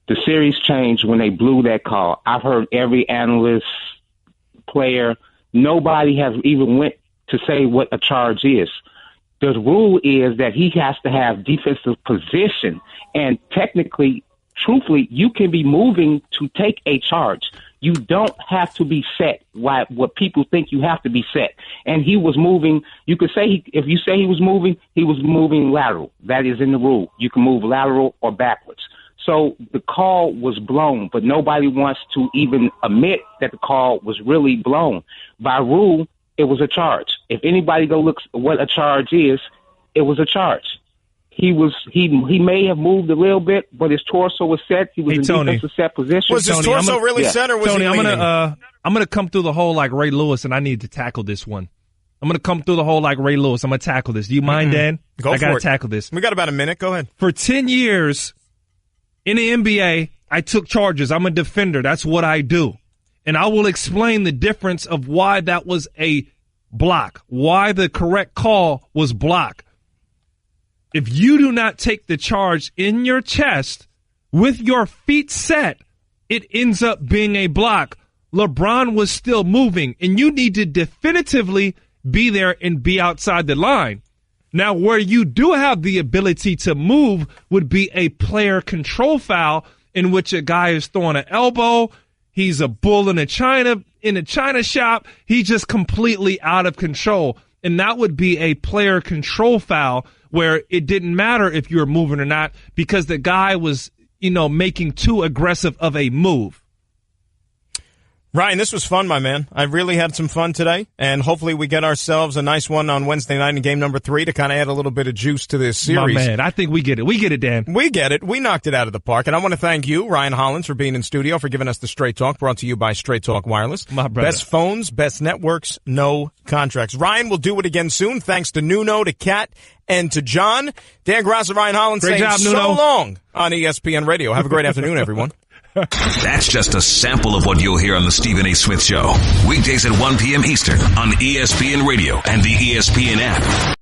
the series changed when they blew that call. I've heard every analyst, player, nobody has even went to say what a charge is. The rule is that he has to have defensive position, and technically, truthfully, you can be moving to take a charge. You don't have to be set what people think you have to be set. And he was moving. You could say if you say he was moving lateral. That is in the rule. You can move lateral or backwards. So the call was blown, but nobody wants to even admit that the call was really blown. By rule, it was a charge. If anybody go look what a charge is, it was a charge. He may have moved a little bit, but his torso was set. He was in defensive set position. Was his torso really set, or was Tony, he leaning? I'm gonna come through the hole like Ray Lewis, and I need to tackle this one. I'm gonna come through the hole like Ray Lewis. I'm gonna tackle this. Do you mind, Dan? I gotta tackle this. We got about a minute. Go ahead. For 10 years in the NBA, I took charges. I'm a defender. That's what I do. And I will explain the difference of why that was a block, why the correct call was block. If you do not take the charge in your chest with your feet set, it ends up being a block. LeBron was still moving, and you need to definitively be there and be outside the line. Now, where you do have the ability to move would be a player control foul in which a guy is throwing an elbow. He's a bull in a china shop. He's just completely out of control. And that would be a player control foul where it didn't matter if you were moving or not because the guy was, making too aggressive of a move. Ryan, this was fun, my man. I really had some fun today, and hopefully we get ourselves a nice one on Wednesday night in game number 3 to kind of add a little bit of juice to this series. My man, I think we get it. We get it, Dan. We get it. We knocked it out of the park, and I want to thank you, Ryan Hollins, for being in studio, for giving us the Straight Talk, brought to you by Straight Talk Wireless. My brother. Best phones, best networks, no contracts. Ryan will do it again soon. Thanks to Nuno, to Kat, and to John. Dan Graca, Ryan Hollins, great saying job, so Nuno. long on ESPN Radio. Have a great afternoon, everyone. That's just a sample of what you'll hear on the Stephen A. Smith Show. Weekdays at 1 p.m. Eastern on ESPN Radio and the ESPN app.